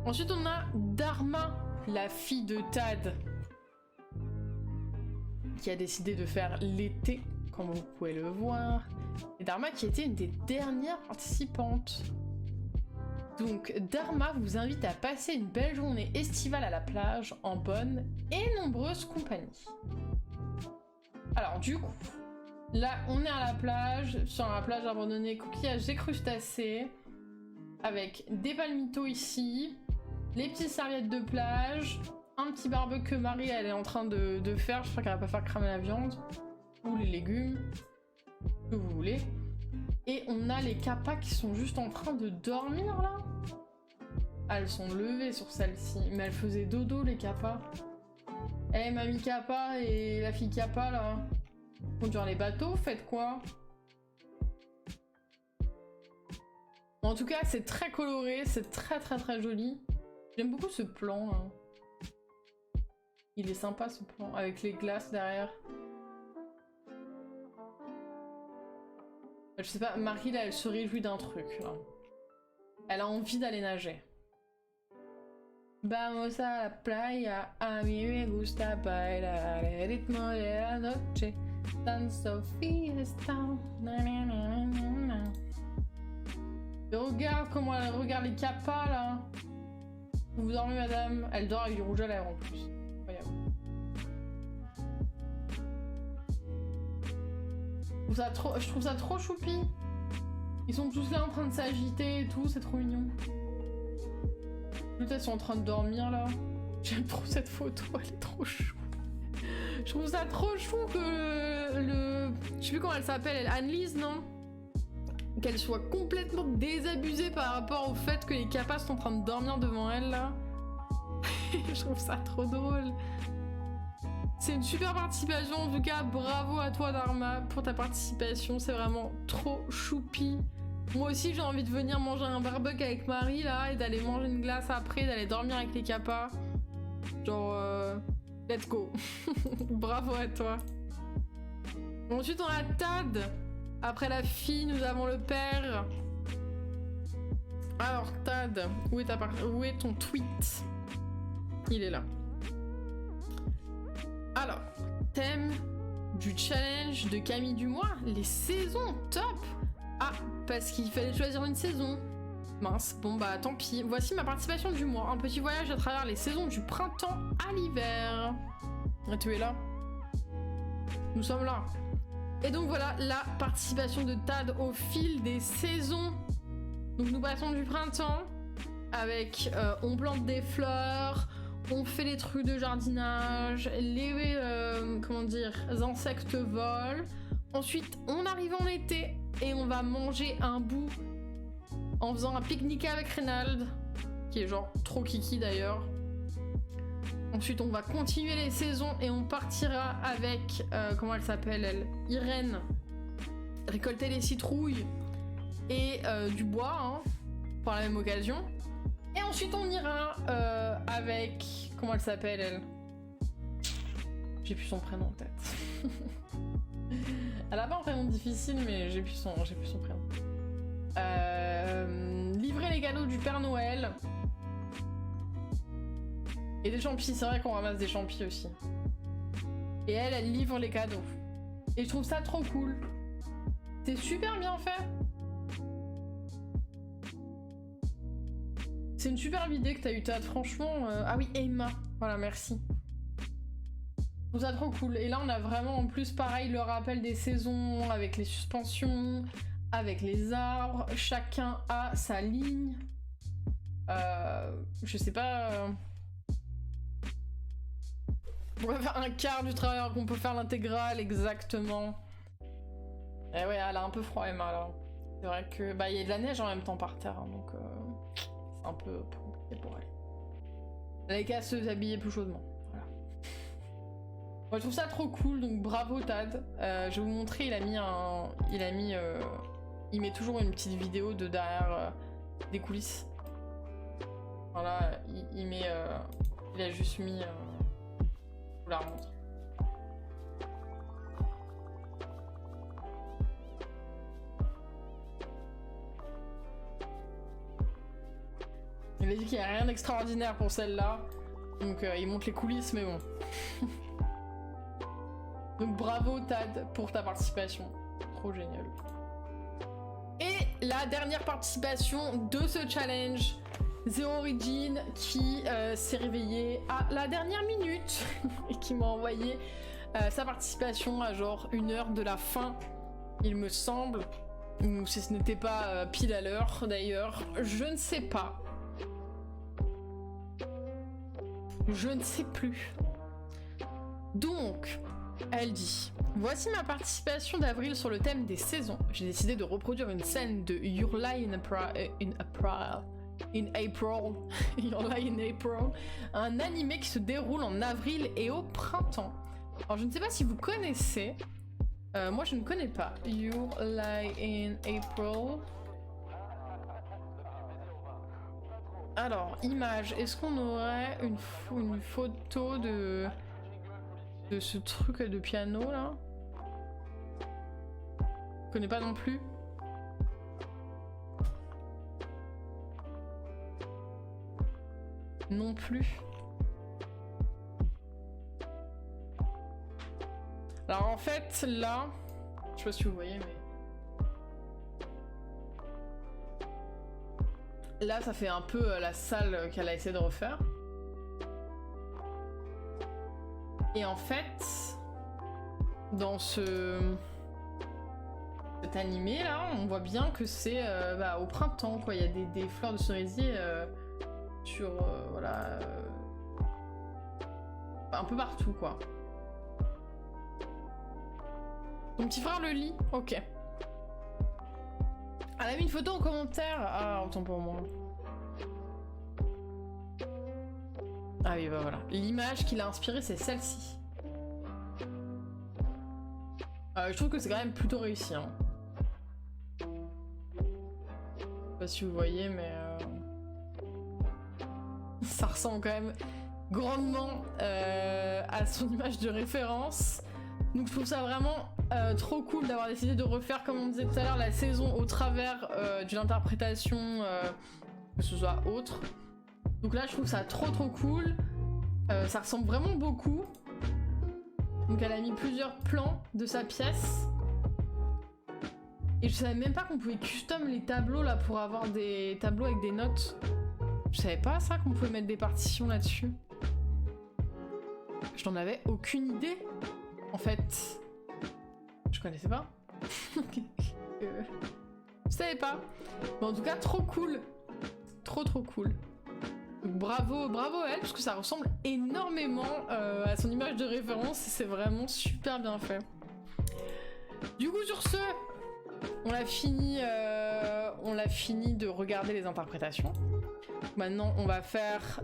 Ensuite on a Dharma, la fille de Tad, qui a décidé de faire l'été, comme vous pouvez le voir. Et Dharma qui était une des dernières participantes. Donc Dharma vous invite à passer une belle journée estivale à la plage en bonne et nombreuse compagnie. Alors du coup, là on est à la plage, sur la plage abandonnée, coquillages et crustacés, avec des palmitos ici, les petites serviettes de plage, un petit barbecue que Marie elle est en train de faire, j'espère qu'elle va pas faire cramer la viande, ou les légumes, ce que vous voulez. Et on a les kappas qui sont juste en train de dormir là. Elles sont levées sur celle-ci, mais elles faisaient dodo les kappas. Eh mamie kappa et la fille kappa là, conduire les bateaux, faites quoi? En tout cas c'est très coloré, c'est très très très joli. J'aime beaucoup ce plan là. Il est sympa ce plan, avec les glaces derrière. Je sais pas, Marie là elle se réjouit d'un truc là. Elle a envie d'aller nager. Vamos a la playa, a mí me gusta bailar el ritmo de la noche, danzo fiesta. Et regarde comment elle regarde les kappas là. Vous dormez madame? Elle dort avec du rouge à lèvres en plus. Incroyable. Je trouve ça trop choupi. Ils sont tous là en train de s'agiter et tout, c'est trop mignon. Peut-être ils sont en train de dormir là. J'aime trop cette photo, elle est trop chou. Je trouve ça trop chou que je sais plus comment elle s'appelle, Anne-Lise, non? Qu'elle soit complètement désabusée par rapport au fait que les kappas sont en train de dormir devant elle là. Je trouve ça trop drôle. C'est une super participation, en tout cas bravo à toi Dharma pour ta participation, c'est vraiment trop choupi. Moi aussi j'ai envie de venir manger un barbecue avec Marie là et d'aller manger une glace après, d'aller dormir avec les kappas. Genre let's go. Bravo à toi. Ensuite on a Tad. Après la fille nous avons le père. Alors Tad, où est ton tweet? Il est là. Alors, thème du challenge de Camille Dumois, les saisons top. Ah, parce qu'il fallait choisir une saison. Mince, bon bah tant pis. Voici ma participation du mois. Un petit voyage à travers les saisons du printemps à l'hiver. Ah, tu es là? Nous sommes là. Et donc voilà la participation de Tad au fil des saisons. Donc nous passons du printemps avec on plante des fleurs, on fait les trucs de jardinage, les comment dire, les insectes volent. Ensuite on arrive en été et on va manger un bout en faisant un pique-nique avec Reynald, qui est genre trop kiki d'ailleurs. Ensuite on va continuer les saisons et on partira avec, comment elle s'appelle elle, Irène, récolter les citrouilles et du bois, hein, par la même occasion. Et ensuite on ira avec, comment elle s'appelle elle, j'ai plus son prénom en tête. Elle a pas un prénom difficile mais j'ai plus son prénom. Livrer les cadeaux du Père Noël. Et des champis, c'est vrai qu'on ramasse des champis aussi. Et elle livre les cadeaux. Et je trouve ça trop cool. C'est super bien fait. C'est une superbe idée que t'as eu, Tad, franchement. Ah oui, Emma. Voilà, merci. Je trouve ça trop cool. Et là, on a vraiment en plus, pareil, le rappel des saisons avec les suspensions, avec les arbres. Chacun a sa ligne. Je sais pas. On va faire un quart du travail alors qu'on peut faire l'intégrale, exactement. Et ouais, elle a un peu froid, Emma, là. C'est vrai que... Bah, il y a de la neige en même temps par terre, hein, donc... c'est un peu compliqué pour elle. Elle a qu'à se habiller plus chaudement. Voilà. Moi, je trouve ça trop cool, donc bravo, Tad. Je vais vous montrer, il met toujours une petite vidéo de derrière des coulisses. Voilà, il a juste mis... je vous la remontre. Il a dit qu'il n'y a rien d'extraordinaire pour celle-là. Donc il montre les coulisses, mais bon. Donc bravo Tad pour ta participation. Trop génial. Et la dernière participation de ce challenge, The Origin, qui s'est réveillé à la dernière minute et qui m'a envoyé sa participation à genre 1 heure de la fin, il me semble. Ou si ce n'était pas pile à l'heure d'ailleurs, je ne sais pas. Je ne sais plus. Donc, elle dit: voici ma participation d'avril sur le thème des saisons. J'ai décidé de reproduire une scène de Your Lie in April. Your Lie in April. Un animé qui se déroule en avril et au printemps. Alors, je ne sais pas si vous connaissez. Moi, je ne connais pas. Your Lie in April. Alors, image, est-ce qu'on aurait une photo de ce truc de piano là? Je connais pas non plus. Non plus. Alors en fait, là, je sais pas si vous voyez, mais... Là, ça fait un peu la salle qu'elle a essayé de refaire. Et en fait, dans cet animé là, on voit bien que c'est au printemps, quoi. Il y a des fleurs de cerisier sur voilà, un peu partout, quoi. Ton petit frère le lit, ok. Elle a mis une photo en commentaire. Ah, autant pour moi. Ah oui, bah voilà. L'image qui l'a inspirée, c'est celle-ci. Je trouve que c'est quand même plutôt réussi, hein. Je sais pas si vous voyez, mais... ça ressemble quand même grandement à son image de référence. Donc je trouve ça vraiment trop cool d'avoir décidé de refaire, comme on disait tout à l'heure, la saison au travers d'une interprétation que ce soit autre. Donc là je trouve ça trop cool. Ça ressemble vraiment beaucoup. Donc elle a mis plusieurs plans de sa pièce. Et je savais même pas qu'on pouvait custom les tableaux là pour avoir des tableaux avec des notes. Je savais pas ça qu'on pouvait mettre des partitions là-dessus. Je n'en avais aucune idée, en fait. Je connaissais pas. Je savais pas. Mais en tout cas, trop cool. Trop cool. Donc, bravo à elle, parce que ça ressemble énormément à son image de référence. Et c'est vraiment super bien fait. Du coup, sur ce, on a fini de regarder les interprétations. Maintenant, on va faire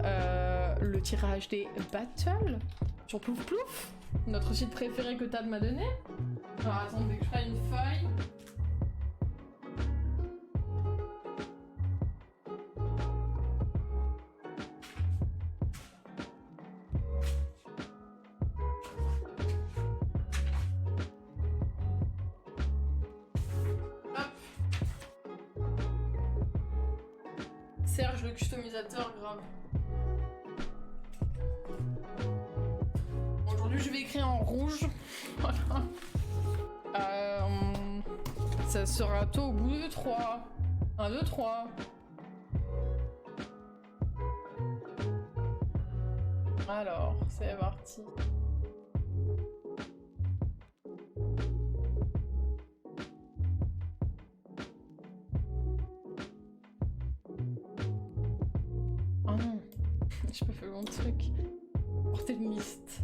le tirage des battles sur Plouf Plouf, notre site préféré que Tad m'a donné. Alors attendez que je fasse une feuille. Serge le customisateur, grave. Aujourd'hui, je vais écrire en rouge. Voilà. Ça sera tôt au bout de 3. 1, 2, 3. Alors, c'est parti. Oh non, j'ai pas fait mon truc. Porter une liste.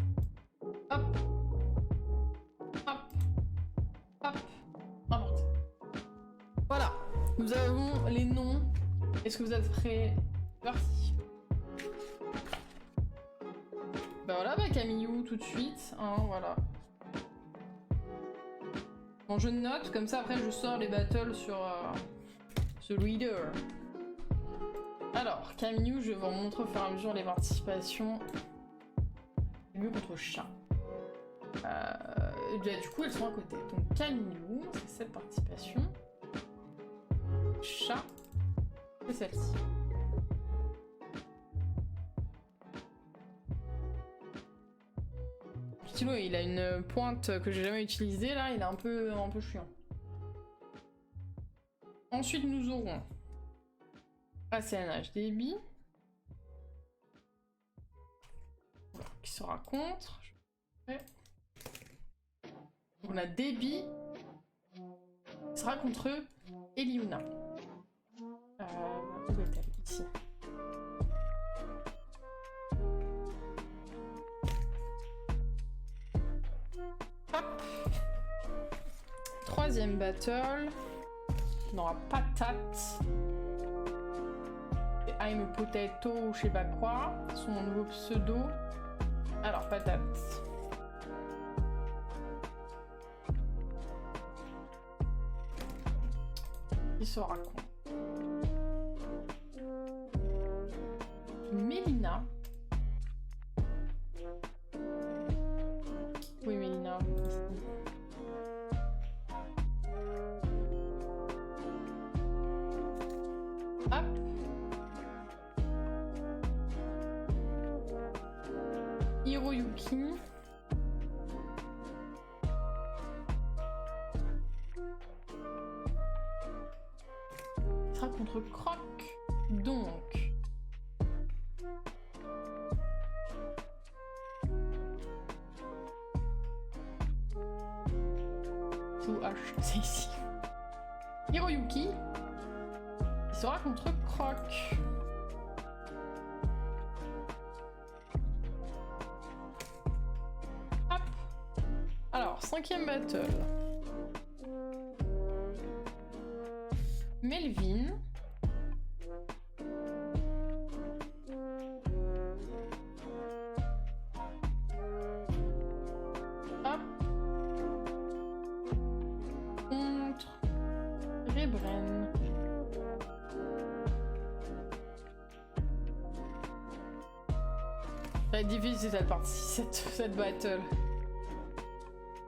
Hop. Hop. Hop. Importe. Voilà. Nous avons les noms. Est-ce que vous êtes prêts? C'est parti. Bah voilà, bah Camillou tout de suite. Hein, voilà. Bon, je note, comme ça après je sors les battles sur ce reader. Alors, Camillou, je vais vous montrer au fur et à mesure les participations. Mieux contre chat. Du coup, elles sont à côté. Donc, Camillou, c'est cette participation. Chat, c'est celle-ci. Le stylo, il a une pointe que j'ai jamais utilisée, là, il est un peu chiant. Ensuite, nous aurons ACNH débit. Qui sera contre. On a débit. Qui sera contre Eliuna. Où est-elle? Ici. Hop. Troisième battle. On aura patate. I'm a potato, je sais pas quoi. Son nouveau pseudo. Alors, patate. Qui sera con? Mélina. Oui, Mélina. Hop. Hiroyuki. Il sera contre Croc. Donc. Sous H, c'est ici. Hiroyuki. Il sera contre Croc. Hop. Alors, cinquième battle. Melvin. Hop. Contre Rebren. Ça va être difficile cette partie, cette battle.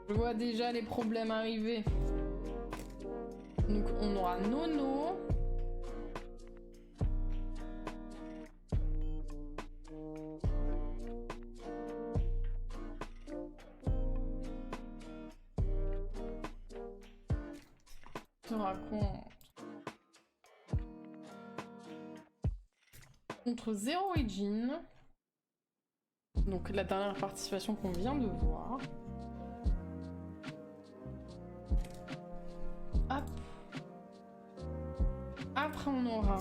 Je vois déjà les problèmes arriver. Donc on aura Nono. te raconte. Contre Zero Origin. Donc la dernière participation qu'on vient de voir. Hop. Après on aura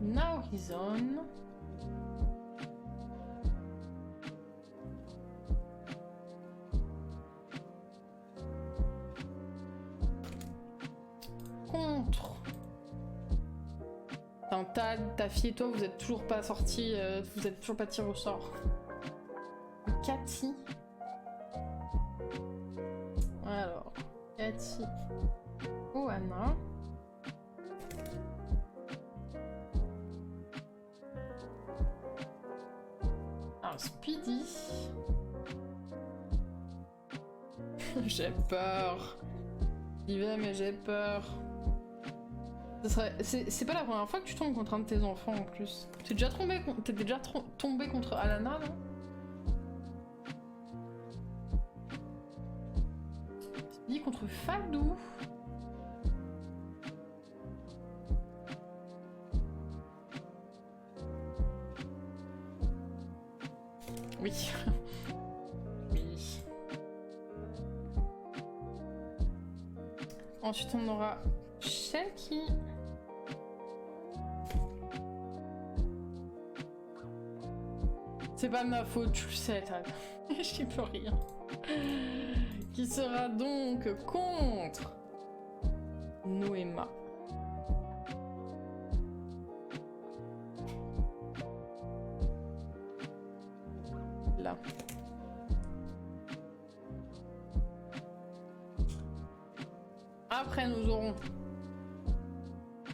Na Horizon. Contre Tad, ta fille et toi, vous êtes toujours pas sortis, vous êtes toujours pas tirés au sort. Cathy. Alors, Cathy. Oana. Alors, Speedy. J'ai peur. J'y vais, mais j'ai peur. C'est pas la première fois que tu tombes contre un de tes enfants en plus. T'es déjà tombé contre Alana, non? Dit contre Fadou. Oui. Oui. Ensuite on aura Shelky. C'est pas de ma faute, tu le sais, Tad. J'y peux rien. Qui sera donc contre Noéma. Là. Après, nous aurons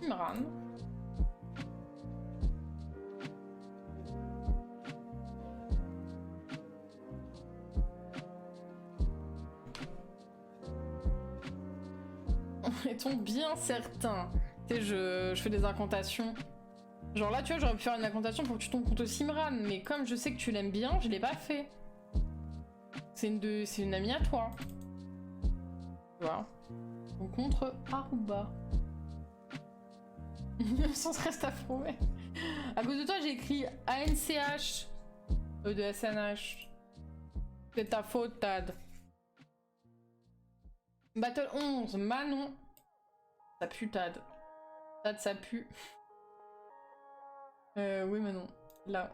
Imran. Est-on bien certain? Tu sais, je fais des incantations. Genre là, tu vois, j'aurais pu faire une incantation pour que tu tombes contre Simran, mais comme je sais que tu l'aimes bien, je l'ai pas fait. C'est une amie à toi. Tu vois. Donc contre Aruba. Sans reste à prouver. À cause de toi, j'ai écrit ANCH de SNH. C'est ta faute, Tad. Battle 11, Manon. Ça pue, Tad. Tad, ça pue. Oui, Manon. Là.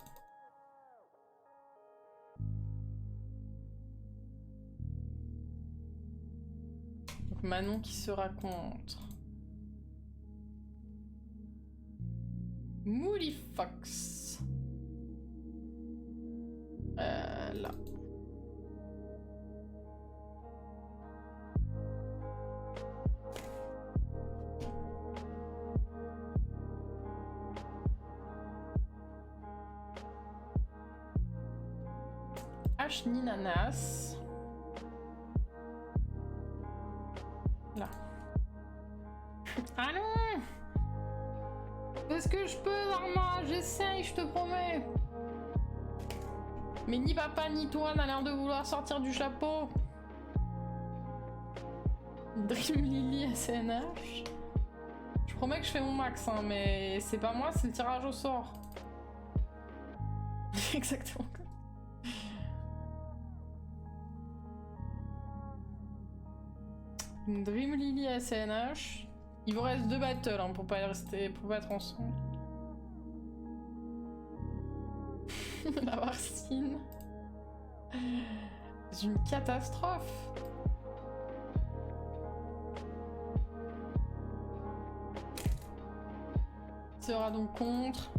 Donc Manon qui sera contre Moody Fox. Là. Ninanas. Là. Allons! Est-ce que je peux, Arma? J'essaye, je te promets. Mais ni papa ni toi n'a l'air de vouloir sortir du chapeau. Dream Lily SNH. Je promets que je fais mon max, hein, mais c'est pas moi, c'est le tirage au sort. Exactement. Dream Lily SNH. Il vous reste 2 battles hein, pour pas être ensemble. La Marcine. C'est une catastrophe. Sera donc contre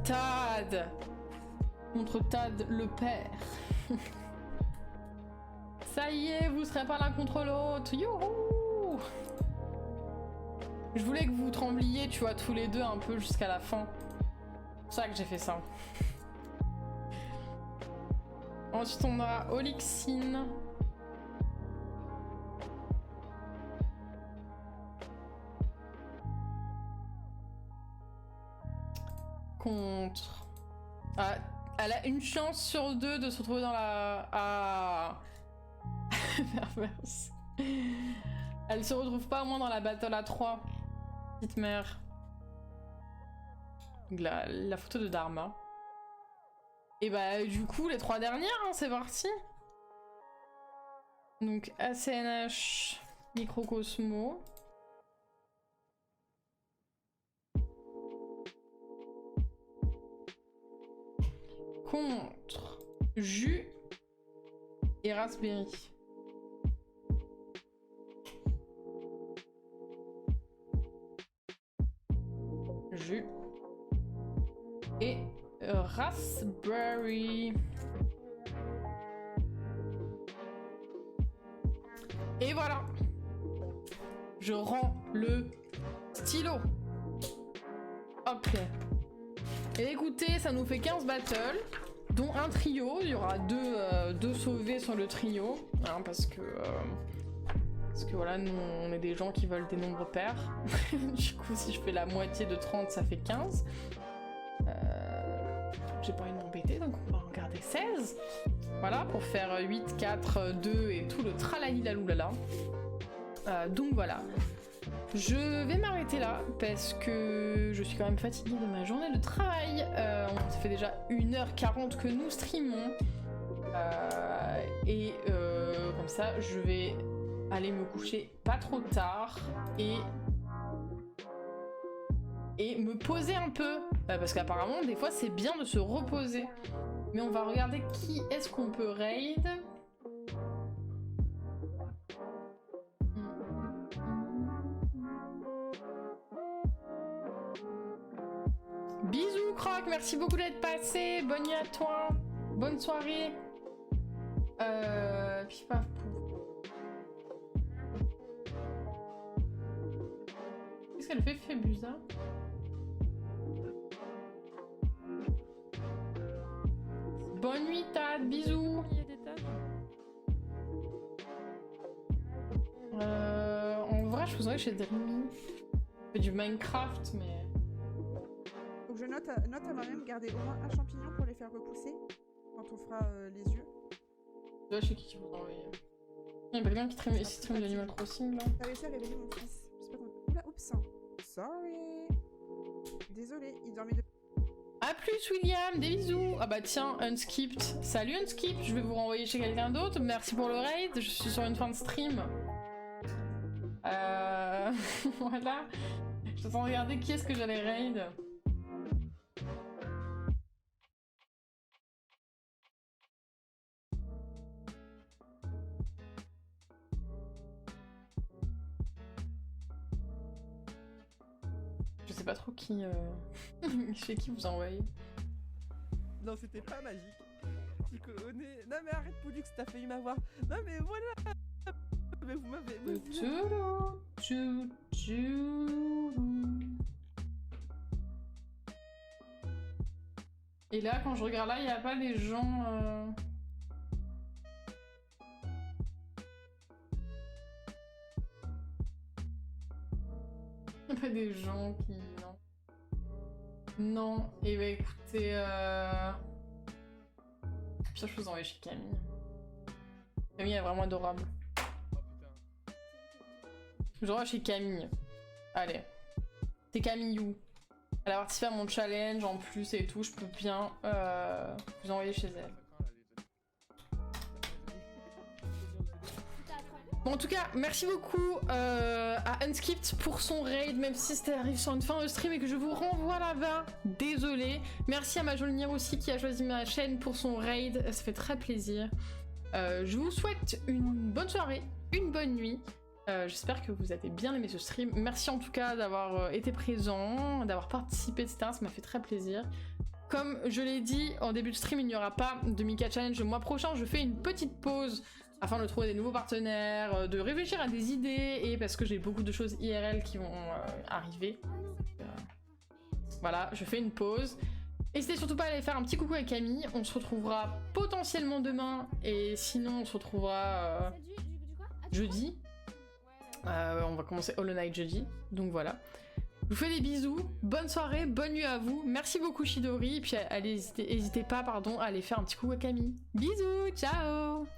Tad. Contre Tad le père. Ça y est, vous serez pas l'un contre l'autre. Youhou! Je voulais que vous trembliez, tu vois, tous les deux un peu jusqu'à la fin. C'est pour ça que j'ai fait ça. Ensuite, on a Olixine. Contre... Ah, elle a une chance sur 2 de se retrouver dans la... Ah... Perverse. Elle se retrouve pas au moins dans la battle à 3. Petite mère. La photo de Dharma. Et bah du coup les 3 dernières, hein, c'est parti. Donc ACNH, Microcosmo. Contre Jus et Raspberry. Jus et Raspberry. Et voilà. Je rends le stylo. Ok. Et écoutez, ça nous fait 15 battles, dont un trio. Il y aura deux sauvés sur le trio, hein, parce que voilà, nous on est des gens qui veulent des nombres pairs. Du coup, si je fais la moitié de 30, ça fait 15. J'ai pas envie de m'embêter, donc on va en garder 16. Voilà, pour faire 8, 4, 2 et tout le tralali la loulala. Donc voilà. Je vais m'arrêter là parce que je suis quand même fatiguée de ma journée de travail. Ça fait déjà 1h40 que nous streamons. Comme ça, je vais aller me coucher pas trop tard et me poser un peu. Parce qu'apparemment, des fois, c'est bien de se reposer. Mais on va regarder qui est-ce qu'on peut raid. Bisous Croc, merci beaucoup d'être passé. Bonne nuit à toi. Bonne soirée. Pif paf pouf. Qu'est-ce qu'elle fait Phébusa? Bonne nuit Tad, bisous. En vrai, je faisais chez Dreamy. Je fais du Minecraft, mais... Donc je note à moi-même garder au moins un champignon pour les faire repousser quand on fera les yeux. Là, je sais qui vous envoie. Il y a quelqu'un qui stream d'Animal Crossing là. T'as réussi à réveiller mon fils. Je sais pas comment... Oula, oups. Sorry. Désolé, il dormait de... A plus William, des bisous. Ah bah tiens, Unskipped. Salut Unskipped, je vais vous renvoyer chez quelqu'un d'autre. Merci pour le raid, je suis sur une fin de stream. Voilà. Je suis en train de regarder qui est-ce que j'allais raid. Je sais pas trop qui... chez qui vous envoyez. Non, c'était pas magique. Tu connais... Non mais arrête Pollux, t'as failli m'avoir. Non mais voilà. Mais vous m'avez... Et là, quand je regarde là, il n'y a pas des gens... Il n'y a pas des gens qui... Non. Non. Et bah écoutez... Pire, je vous envoie chez Camille. Camille est vraiment adorable. Je vous envoie chez Camille. Allez. C'est Camille. Elle a participé à mon challenge en plus et tout. Je peux bien vous envoyer chez elle. Bon, en tout cas, merci beaucoup à Unskipped pour son raid, même si c'était arrivé sur une fin de stream et que je vous renvoie là-bas. Désolée. Merci à Majolnir aussi qui a choisi ma chaîne pour son raid. Ça fait très plaisir. Je vous souhaite une bonne soirée, une bonne nuit. J'espère que vous avez bien aimé ce stream. Merci en tout cas d'avoir été présent, d'avoir participé, etc. Ça m'a fait très plaisir. Comme je l'ai dit en début de stream, il n'y aura pas de Mika Challenge le mois prochain. Je fais une petite pause afin de trouver des nouveaux partenaires, de réfléchir à des idées et parce que j'ai beaucoup de choses IRL qui vont arriver. Voilà, je fais une pause. N'hésitez surtout pas à aller faire un petit coucou avec Camille. On se retrouvera potentiellement demain et sinon on se retrouvera jeudi. On va commencer Hollow Knight jeudi, donc voilà. Je vous fais des bisous, bonne soirée, bonne nuit à vous. Merci beaucoup Chidori, et puis n'hésitez pas à aller faire un petit coucou à Camille. Bisous, ciao.